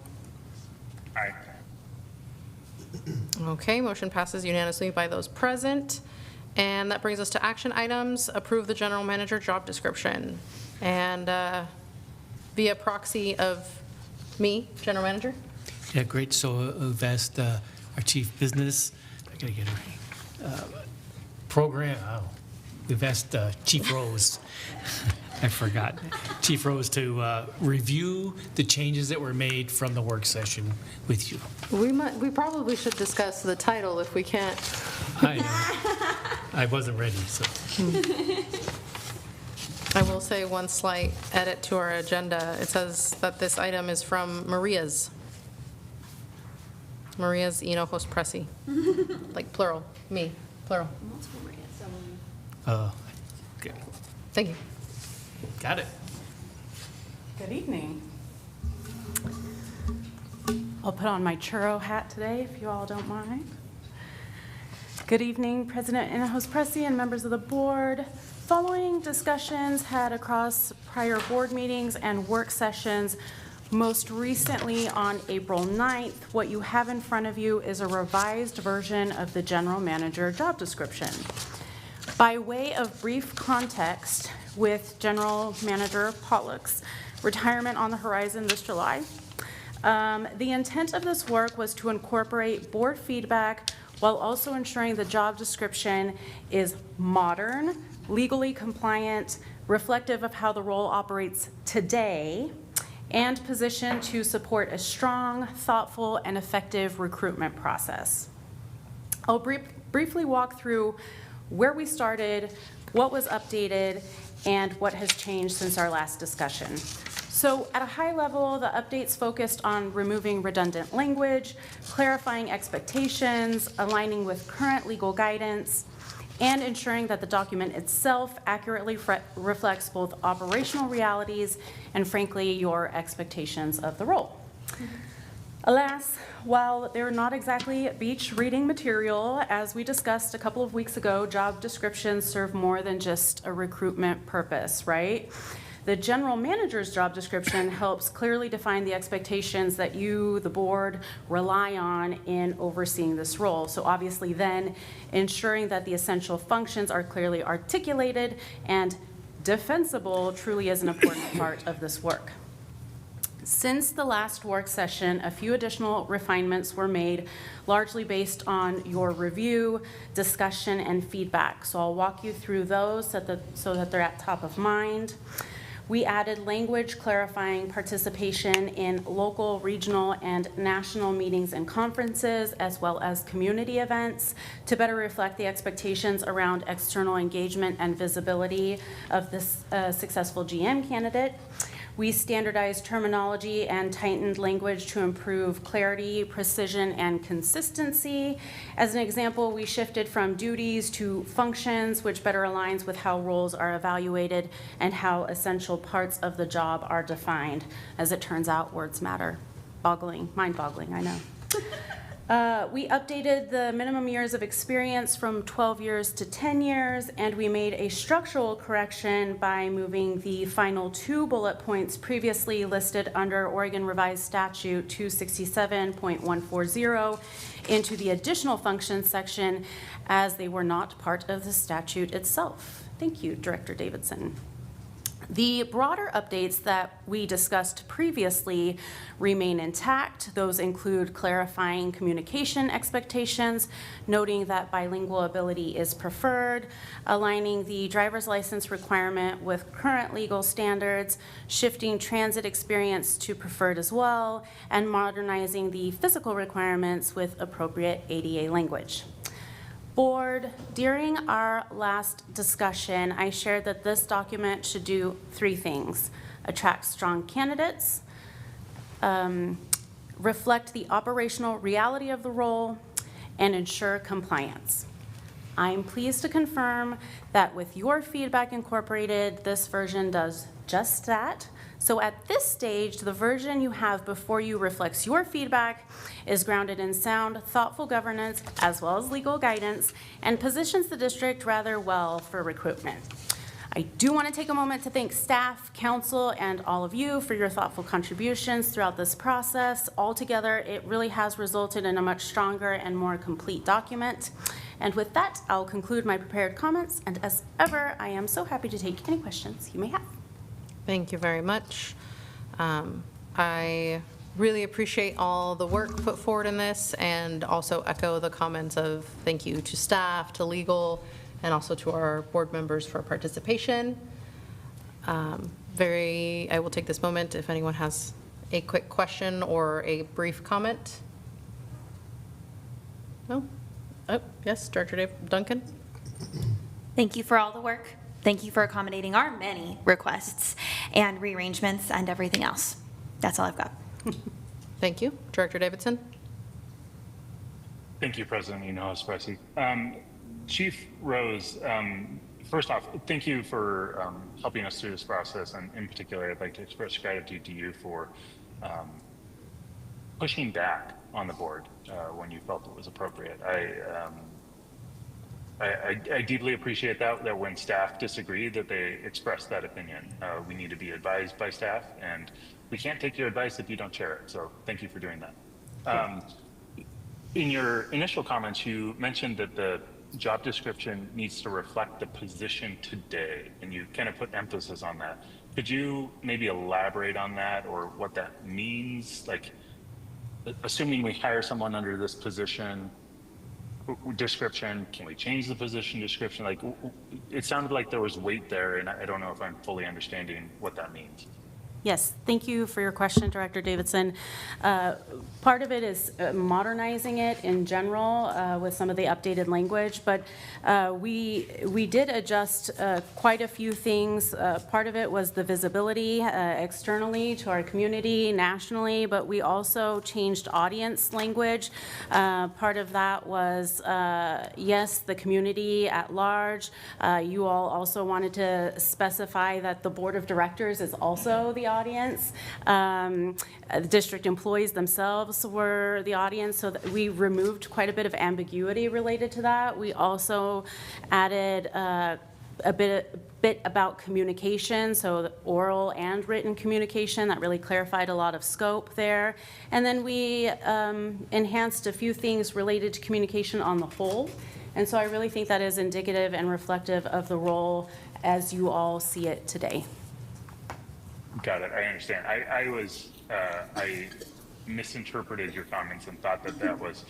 Okay, motion passes unanimously by those present. And that brings us to action items. Approve the general manager job description. And via proxy of me, general manager. Yeah, great. So we've asked our chief business, I gotta get her program, we've asked Chief Rose, I forgot, Chief Rose to review the changes that were made from the work session with you. We probably should discuss the title if we can't. I know. I wasn't ready, so. I will say one slight edit to our agenda. It says that this item is from Maria's Hinojos Presi. Like plural, me, plural. Okay. Thank you. Got it. Good evening. I'll put on my churro hat today, if you all don't mind. Good evening, President Hinojos Presi and members of the board. Following discussions had across prior board meetings and work sessions, most recently on April 9th, what you have in front of you is a revised version of the general manager job description. By way of brief context, with General Manager Pollock's retirement on the horizon this July, the intent of this work was to incorporate board feedback while also ensuring the job description is modern, legally compliant, reflective of how the role operates today, and positioned to support a strong, thoughtful, and effective recruitment process. I'll briefly walk through where we started, what was updated, and what has changed since our last discussion. So at a high level, the updates focused on removing redundant language, clarifying expectations, aligning with current legal guidance, and ensuring that the document itself accurately reflects both operational realities and, frankly, your expectations of the role. Alas, while they're not exactly beach reading material, as we discussed a couple of weeks ago, job descriptions serve more than just a recruitment purpose, right? The general manager's job description helps clearly define the expectations that you, the board, rely on in overseeing this role. So obviously then ensuring that the essential functions are clearly articulated and defensible truly is an important part of this work. Since the last work session, a few additional refinements were made, largely based on your review, discussion, and feedback. So I'll walk you through those so that they're at top of mind. We added language clarifying participation in local, regional, and national meetings and conferences, as well as community events, to better reflect the expectations around external engagement and visibility of this successful GM candidate. We standardized terminology and tightened language to improve clarity, precision, and consistency. As an example, we shifted from duties to functions, which better aligns with how roles are evaluated and how essential parts of the job are defined. As it turns out, words matter. Mind-boggling, I know. We updated the minimum years of experience from 12 years to 10 years, and we made a structural correction by moving the final 2 bullet points previously listed under Oregon Revised Statute 267.140 into the additional functions section, as they were not part of the statute itself. Thank you, Director Davidson. The broader updates that we discussed previously remain intact. Those include clarifying communication expectations, noting that bilingual ability is preferred, aligning the driver's license requirement with current legal standards, shifting transit experience to preferred as well, and modernizing the physical requirements with appropriate ADA language. Board, during our last discussion, I shared that this document should do 3 things: attract strong candidates, reflect the operational reality of the role, and ensure compliance. I'm pleased to confirm that with your feedback incorporated, this version does just that. So at this stage, the version you have before you reflects your feedback, is grounded in sound, thoughtful governance, as well as legal guidance, and positions the district rather well for recruitment. I do want to take a moment to thank staff, council, and all of you for your thoughtful contributions throughout this process. Altogether, it really has resulted in a much stronger and more complete document. And with that, I'll conclude my prepared comments, and as ever, I am so happy to take any questions you may have. Thank you very much. I really appreciate all the work put forward in this, and also echo the comments of thank you to staff, to legal, and also to our board members for participation. I will take this moment if anyone has a quick question or a brief comment. No? Oh, yes, Director Duncan? Thank you for all the work. Thank you for accommodating our many requests and rearrangements and everything else. That's all I've got. Thank you. Director Davidson? Thank you, President Hinojosa-Presi. Chief Rose, first off, thank you for helping us through this process, and in particular, I'd like to express gratitude to you for pushing back on the board when you felt it was appropriate. I deeply appreciate that when staff disagree, that they express that opinion. We need to be advised by staff, and we can't take your advice if you don't share it. So thank you for doing that. In your initial comments, you mentioned that the job description needs to reflect the position today, and you kind of put emphasis on that. Could you maybe elaborate on that, or what that means? Like, assuming we hire someone under this position description, can we change the position description? Like, it sounded like there was weight there, and I don't know if I'm fully understanding what that means. Yes, thank you for your question, Director Davidson. Part of it is modernizing it in general with some of the updated language, but we did adjust quite a few things. Part of it was the visibility externally to our community, nationally, but we also changed audience language. Part of that was, yes, the community at large. You all also wanted to specify that the board of directors is also the audience. The district employees themselves were the audience, so that we removed quite a bit of ambiguity related to that. We also added a bit about communication, so the oral and written communication. That really clarified a lot of scope there. And then we enhanced a few things related to communication on the whole. And so I really think that is indicative and reflective of the role as you all see it today. Got it. I understand. I misinterpreted your comments and thought that was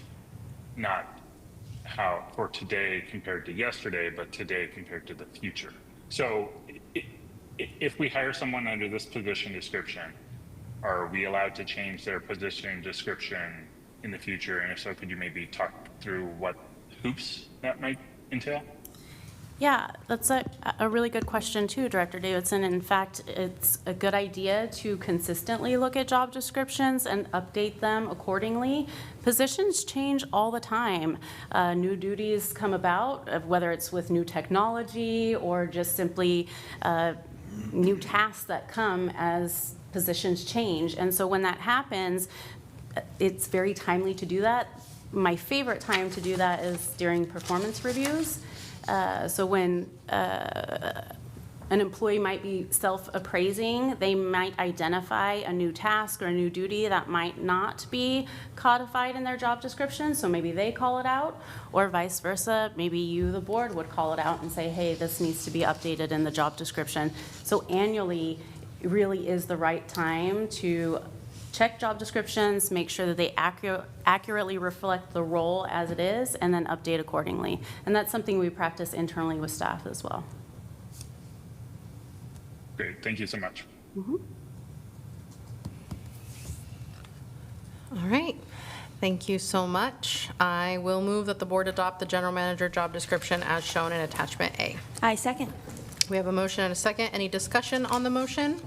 not how for today compared to yesterday, but today compared to the future. So if we hire someone under this position description, are we allowed to change their position description in the future? And if so, could you maybe talk through what hoops that might entail? Yeah, that's a really good question too, Director Davidson. In fact, it's a good idea to consistently look at job descriptions and update them accordingly. Positions change all the time. New duties come about, whether it's with new technology or just simply new tasks that come as positions change. And so when that happens, it's very timely to do that. My favorite time to do that is during performance reviews. So when an employee might be self-appraising, they might identify a new task or a new duty that might not be codified in their job description, so maybe they call it out, or vice versa, maybe you, the board, would call it out and say, hey, this needs to be updated in the job description. So annually really is the right time to check job descriptions, make sure that they accurately reflect the role as it is, and then update accordingly. And that's something we practice internally with staff as well. Great, thank you so much. All right. Thank you so much. I will move that the board adopt the general manager job description as shown in attachment A. I second. We have a motion and a second. Any discussion on the motion?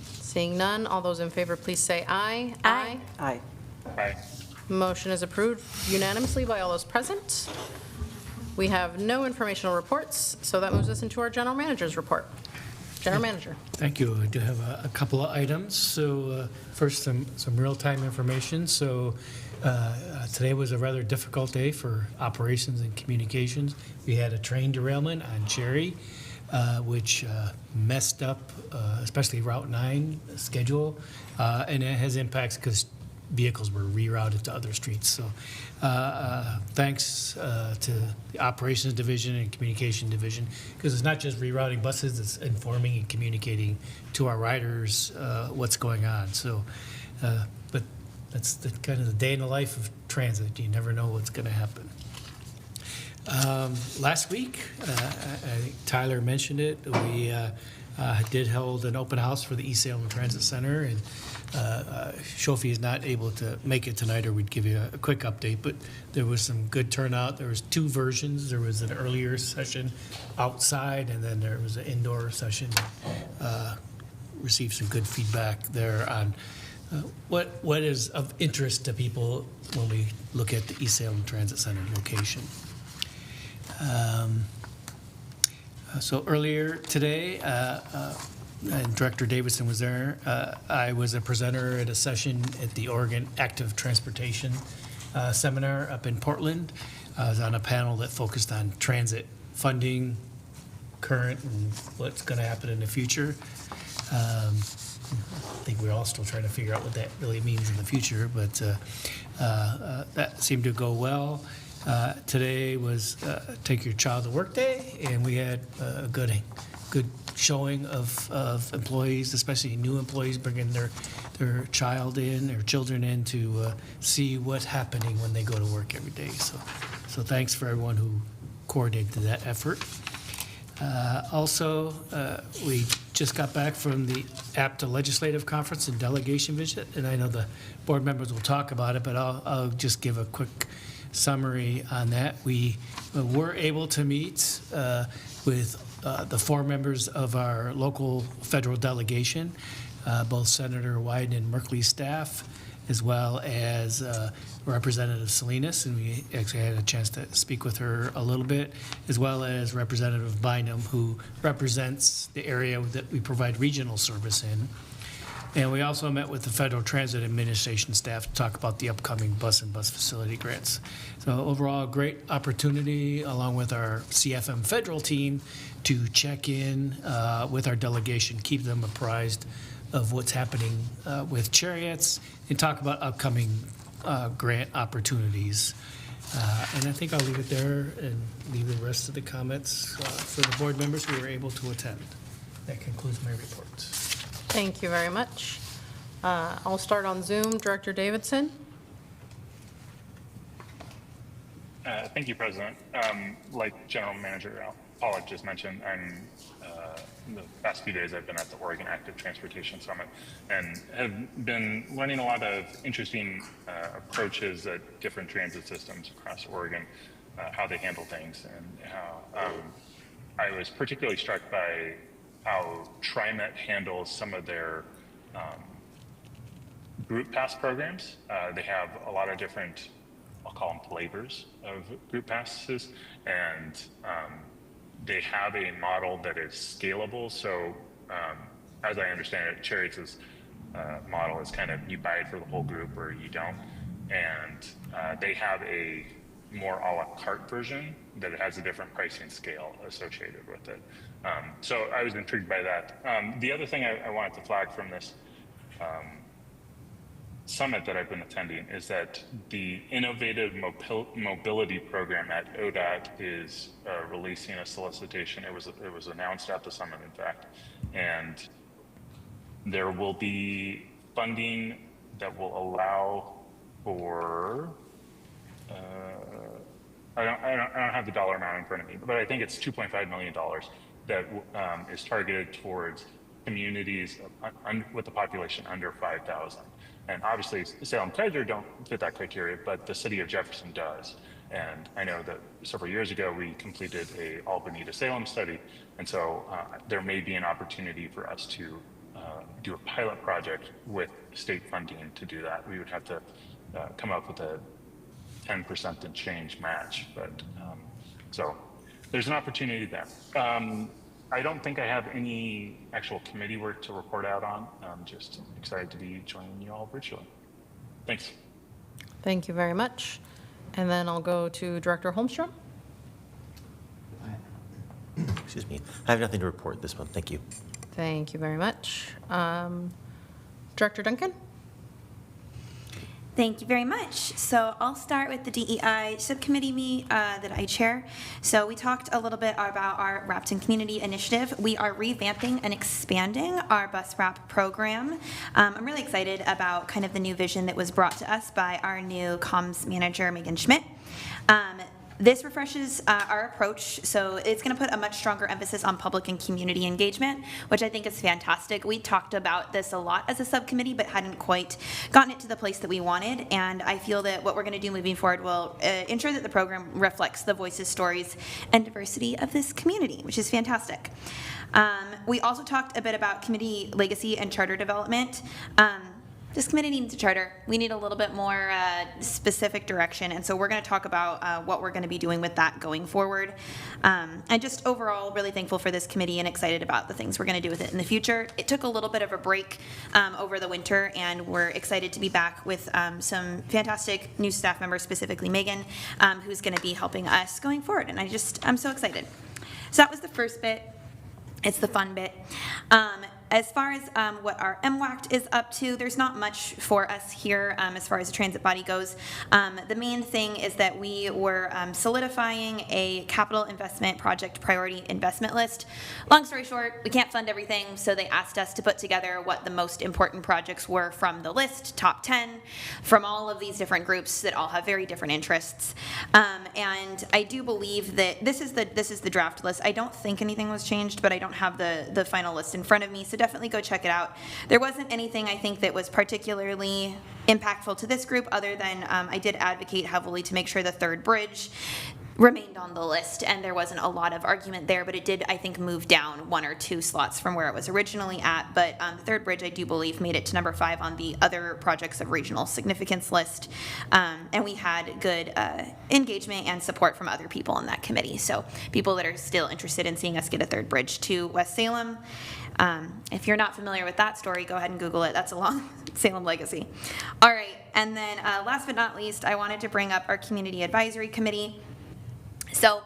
Seeing none, all those in favor, please say aye. Aye. Aye. Bye. Motion is approved unanimously by all those present. We have no informational reports, so that moves us into our general manager's report. General manager. Thank you. I do have a couple of items. So first, some real-time information. So today was a rather difficult day for operations and communications. We had a train derailment on Cherry, which messed up, especially Route 9 schedule, and it has impacts because vehicles were rerouted to other streets. So thanks to the operations division and communication division, because it's not just rerouting buses, it's informing and communicating to our riders what's going on. So, but that's kind of the day in the life of transit. You never know what's going to happen. Last week, I think Tyler mentioned it, we did hold an open house for the East Salem Transit Center, and Shofi is not able to make it tonight, or we'd give you a quick update, but there was some good turnout. There was two versions. There was an earlier session outside, and then there was an indoor session. Received some good feedback there on what is of interest to people when we look at the East Salem Transit Center location. So earlier today, and Director Davidson was there, I was a presenter at a session at the Oregon Active Transportation Seminar up in Portland. I was on a panel that focused on transit funding, current, and what's going to happen in the future. I think we're all still trying to figure out what that really means in the future, but that seemed to go well. Today was Take Your Child to Work Day, and we had a good showing of employees, especially new employees, bringing their child in, their children in to see what's happening when they go to work every day. So thanks for everyone who coordinated that effort. Also, we just got back from the APTA Legislative Conference and delegation visit, and I know the board members will talk about it, but I'll just give a quick summary on that. We were able to meet with the four members of our local federal delegation, both Senator Wyden and Merkley's staff, as well as Representative Salinas, and we actually had a chance to speak with her a little bit, as well as Representative Bynum, who represents the area that we provide regional service in. And we also met with the Federal Transit Administration staff to talk about the upcoming bus and bus facility grants. So overall, a great opportunity, along with our CFM federal team, to check in with our delegation, keep them apprised of what's happening with Cherriots, and talk about upcoming grant opportunities. And I think I'll leave it there and leave the rest of the comments for the board members who were able to attend. That concludes my report. Thank you very much. I'll start on Zoom. Director Davidson. Thank you, President. Like General Manager Pollack just mentioned, I'm the past few days I've been at the Oregon Active Transportation Summit and have been learning a lot of interesting approaches at different transit systems across Oregon, how they handle things, and how I was particularly struck by how TriMet handles some of their group pass programs. They have a lot of different, I'll call them flavors of group passes, and they have a model that is scalable. So as I understand it, Cherriots' model is kind of you buy it for the whole group or you don't. And they have a more a la carte version that has a different pricing scale associated with it. So I was intrigued by that. The other thing I wanted to flag from this summit that I've been attending is that the Innovative Mobility Program at ODOT is releasing a solicitation. It was announced at the summit, in fact, and there will be funding that will allow for I don't have the dollar amount in front of me, but I think it's $2.5 million that is targeted towards communities with a population under 5,000. And obviously, Salem-Keizer don't fit that criteria, but the city of Jefferson does. And I know that several years ago, we completed a Albany to Salem study. And so there may be an opportunity for us to do a pilot project with state funding to do that. We would have to come up with a 10% and change match. But so there's an opportunity there. I don't think I have any actual committee work to report out on. I'm just excited to be joining you all virtually. Thanks. Thank you very much. And then I'll go to Director Holmstrom. Excuse me. I have nothing to report this month. Thank you. Thank you very much. Director Duncan? Thank you very much. So I'll start with the DEI subcommittee that I chair. So we talked a little bit about our Rapton Community Initiative. We are revamping and expanding our bus wrap program. I'm really excited about kind of the new vision that was brought to us by our new comms manager, Megan Schmidt. This refreshes our approach, so it's going to put a much stronger emphasis on public and community engagement, which I think is fantastic. We talked about this a lot as a subcommittee, but hadn't quite gotten it to the place that we wanted, and I feel that what we're going to do moving forward will ensure that the program reflects the voices, stories, and diversity of this community, which is fantastic. We also talked a bit about community legacy and charter development. This committee needs a charter. We need a little bit more specific direction, and so we're going to talk about what we're going to be doing with that going forward. And just overall, really thankful for this committee and excited about the things we're going to do with it in the future. It took a little bit of a break over the winter, and we're excited to be back with some fantastic new staff members, specifically Megan, who's going to be helping us going forward, and I'm so excited. So that was the first bit. It's the fun bit. As far as what our MWACT is up to, there's not much for us here as far as the transit body goes. The main thing is that we were solidifying a capital investment project priority investment list. Long story short, we can't fund everything, so they asked us to put together what the most important projects were from the list, top 10, from all of these different groups that all have very different interests. And I do believe that this is the draft list. I don't think anything was changed, but I don't have the final list in front of me, so definitely go check it out. There wasn't anything I think that was particularly impactful to this group other than I did advocate heavily to make sure the third bridge remained on the list, and there wasn't a lot of argument there, but it did, I think, move down 1 or 2 slots from where it was originally at. But the third bridge, I do believe, made it to number 5 on the other projects of regional significance list, and we had good engagement and support from other people in that committee. So people that are still interested in seeing us get a third bridge to West Salem. If you're not familiar with that story, go ahead and Google it. That's a long Salem legacy. All right, and then last but not least, I wanted to bring up our Community Advisory Committee. So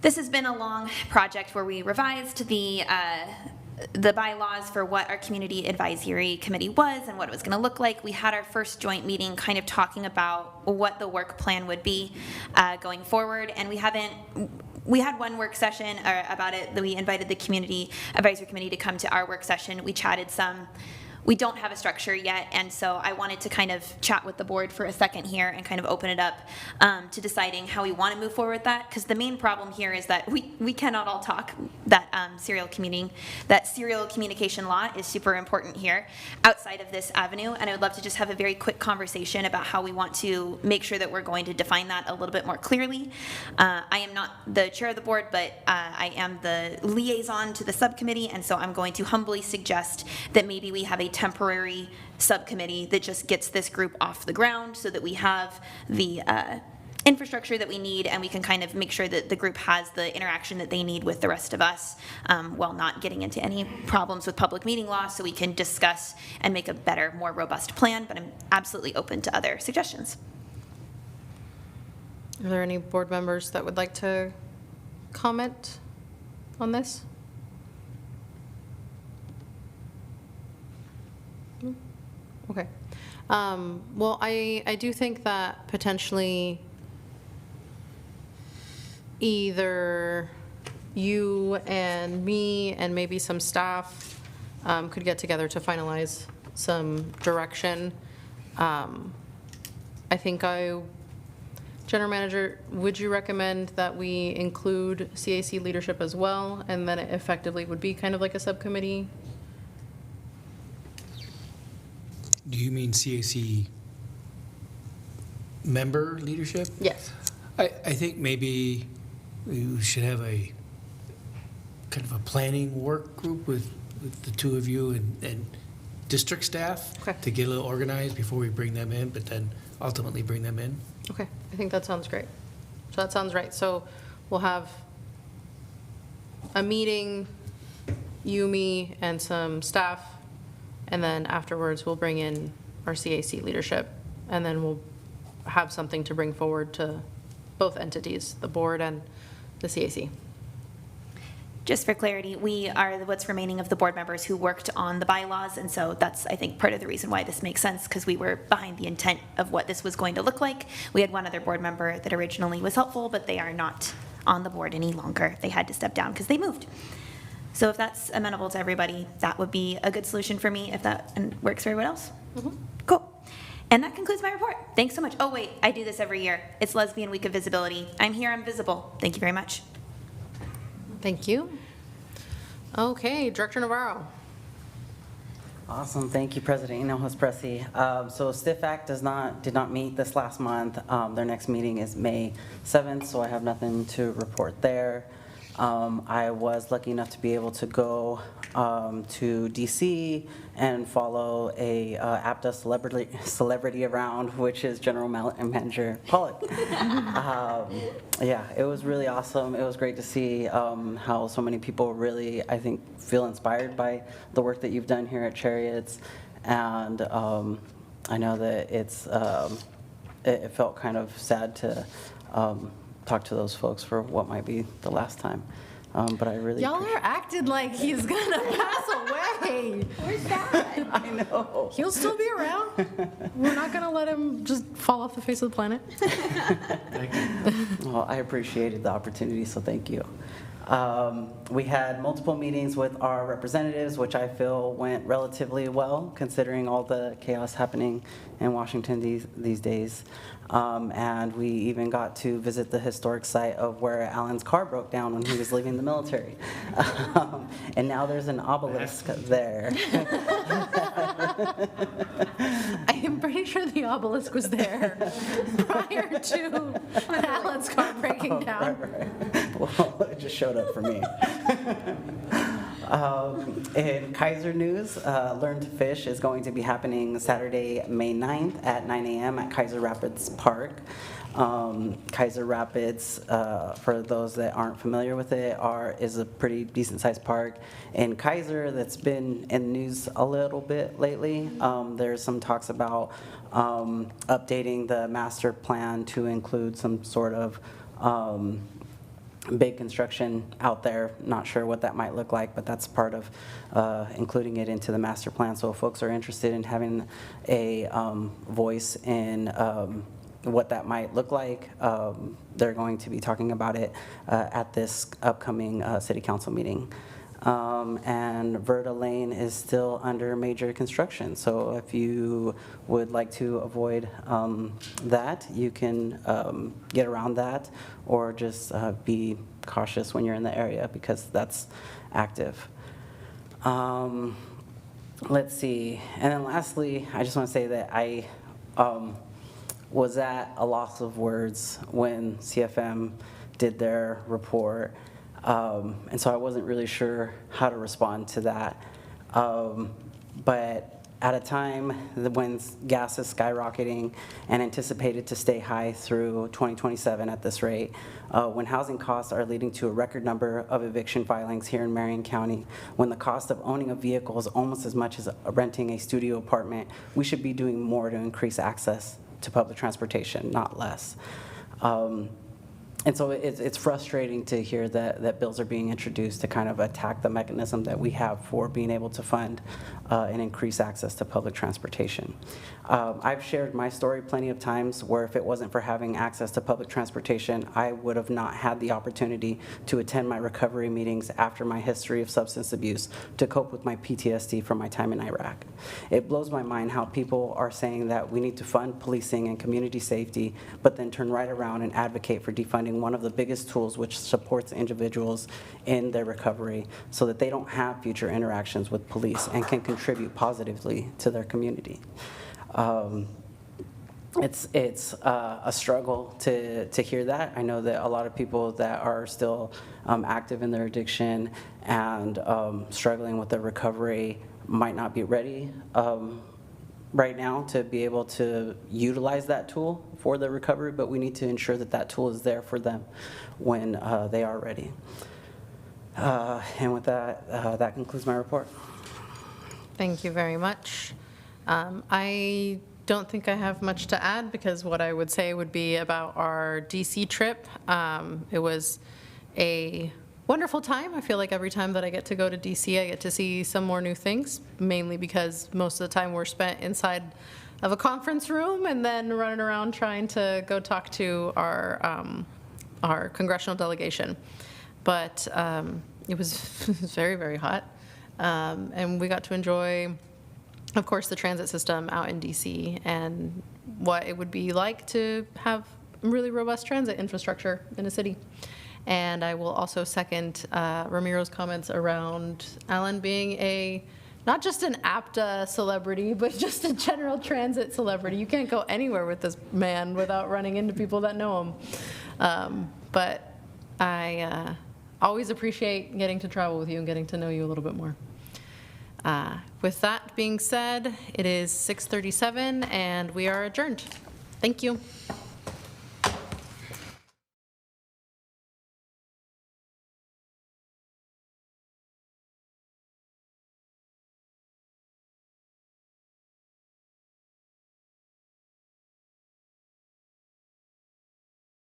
this has been a long project where we revised the bylaws for what our Community Advisory Committee was and what it was going to look like. We had our first joint meeting kind of talking about what the work plan would be going forward, and we had one work session about it that we invited the Community Advisory Committee to come to our work session. We chatted some. we don't have a structure yet, and so I wanted to kind of chat with the board for a second here and kind of open it up to deciding how we want to move forward with that, because the main problem here is that we cannot all talk. That serial communication law is super important here outside of this avenue, and I would love to just have a very quick conversation about how we want to make sure that we're going to define that a little bit more clearly. I am not the chair of the board, but I am the liaison to the subcommittee, and so I'm going to humbly suggest that maybe we have a temporary subcommittee that just gets this group off the ground so that we have the infrastructure that we need, and we can kind of make sure that the group has the interaction that they need with the rest of us while not getting into any problems with public meeting law, so we can discuss and make a better, more robust plan, but I'm absolutely open to other suggestions. Are there any board members that would like to comment on this? Okay. Well, I do think that potentially either you and me and maybe some staff could get together to finalize some direction. I think General Manager, would you recommend that we include CAC leadership as well, and then it effectively would be kind of like a subcommittee? Do you mean CAC member leadership? Yes. I think maybe we should have a kind of a planning work group with the two of you and district staff Okay. to get a little organized before we bring them in, but then ultimately bring them in. Okay, I think that sounds great. So that sounds right. So we'll have a meeting, you, me, and some staff, and then afterwards we'll bring in our CAC leadership, and then we'll have something to bring forward to both entities, the board and the CAC. Just for clarity, we are what's remaining of the board members who worked on the bylaws, and so that's, I think, part of the reason why this makes sense, because we were behind the intent of what this was going to look like. We had one other board member that originally was helpful, but they are not on the board any longer. They had to step down because they moved. So if that's amenable to everybody, that would be a good solution for me, if that works for everyone else. Cool. And that concludes my report. Thanks so much. Oh, wait, I do this every year. It's Lesbian Week of Visibility. I'm here, I'm visible. Thank you very much. Thank you. Okay, Director Navarro. Awesome, thank you, President Hinojosa Pressy. So Stiff Act did not meet this last month. Their next meeting is May 7th, so I have nothing to report there. I was lucky enough to be able to go to DC and follow a APTA celebrity around, which is General Manager Pollock. Yeah, it was really awesome. It was great to see how so many people really, I think, feel inspired by the work that you've done here at Cherriots. And I know that it felt kind of sad to talk to those folks for what might be the last time. But I really Y'all are acting like he's gonna pass away. Where's that? I know. He'll still be around. We're not gonna let him just fall off the face of the planet. Well, I appreciated the opportunity, so thank you. We had multiple meetings with our representatives, which I feel went relatively well, considering all the chaos happening in Washington these days. And we even got to visit the historic site of where Alan's car broke down when he was leaving the military. And now there's an obelisk there. I am pretty sure the obelisk was there prior to Alan's car breaking down. Right. Well, it just showed up for me. In Kaiser news, Learn to Fish is going to be happening Saturday, May 9th at 9 a.m. at Kaiser Rapids Park. Kaiser Rapids, for those that aren't familiar with it, is a pretty decent-sized park in Kaiser that's been in the news a little bit lately. There's some talks about updating the master plan to include some sort of big construction out there. Not sure what that might look like, but that's part of including it into the master plan. So if folks are interested in having a voice in what that might look like, they're going to be talking about it at this upcoming city council meeting. and Verta Lane is still under major construction. So if you would like to avoid that, you can get around that, or just be cautious when you're in the area because that's active. Let's see. And then lastly, I just want to say that I was at a loss of words when CFM did their report. And so I wasn't really sure how to respond to that. But at a time when gas is skyrocketing and anticipated to stay high through 2027 at this rate, when housing costs are leading to a record number of eviction filings here in Marion County, when the cost of owning a vehicle is almost as much as renting a studio apartment, we should be doing more to increase access to public transportation, not less. And so it's frustrating to hear that bills are being introduced to kind of attack the mechanism that we have for being able to fund and increase access to public transportation. I've shared my story plenty of times where if it wasn't for having access to public transportation, I would have not had the opportunity to attend my recovery meetings after my history of substance abuse to cope with my PTSD from my time in Iraq. It blows my mind how people are saying that we need to fund policing and community safety, but then turn right around and advocate for defunding one of the biggest tools which supports individuals in their recovery so that they don't have future interactions with police and can contribute positively to their community. It's a struggle to hear that. I know that a lot of people that are still active in their addiction and struggling with their recovery might not be ready right now to be able to utilize that tool for their recovery, but we need to ensure that that tool is there for them when they are ready. And with that, that concludes my report. Thank you very much. I don't think I have much to add because what I would say would be about our DC trip. It was a wonderful time. I feel like every time that I get to go to DC, I get to see some more new things, mainly because most of the time we're spent inside of a conference room and then running around trying to go talk to our congressional delegation. But it was very, very hot. And we got to enjoy, of course, the transit system out in DC and what it would be like to have really robust transit infrastructure in a city. And I will also second Ramiro's comments around Alan being not just an APTA celebrity, but just a general transit celebrity. You can't go anywhere with this man without running into people that know him. But I always appreciate getting to travel with you and getting to know you a little bit more. With that being said, it is 6:37 and we are adjourned. Thank you.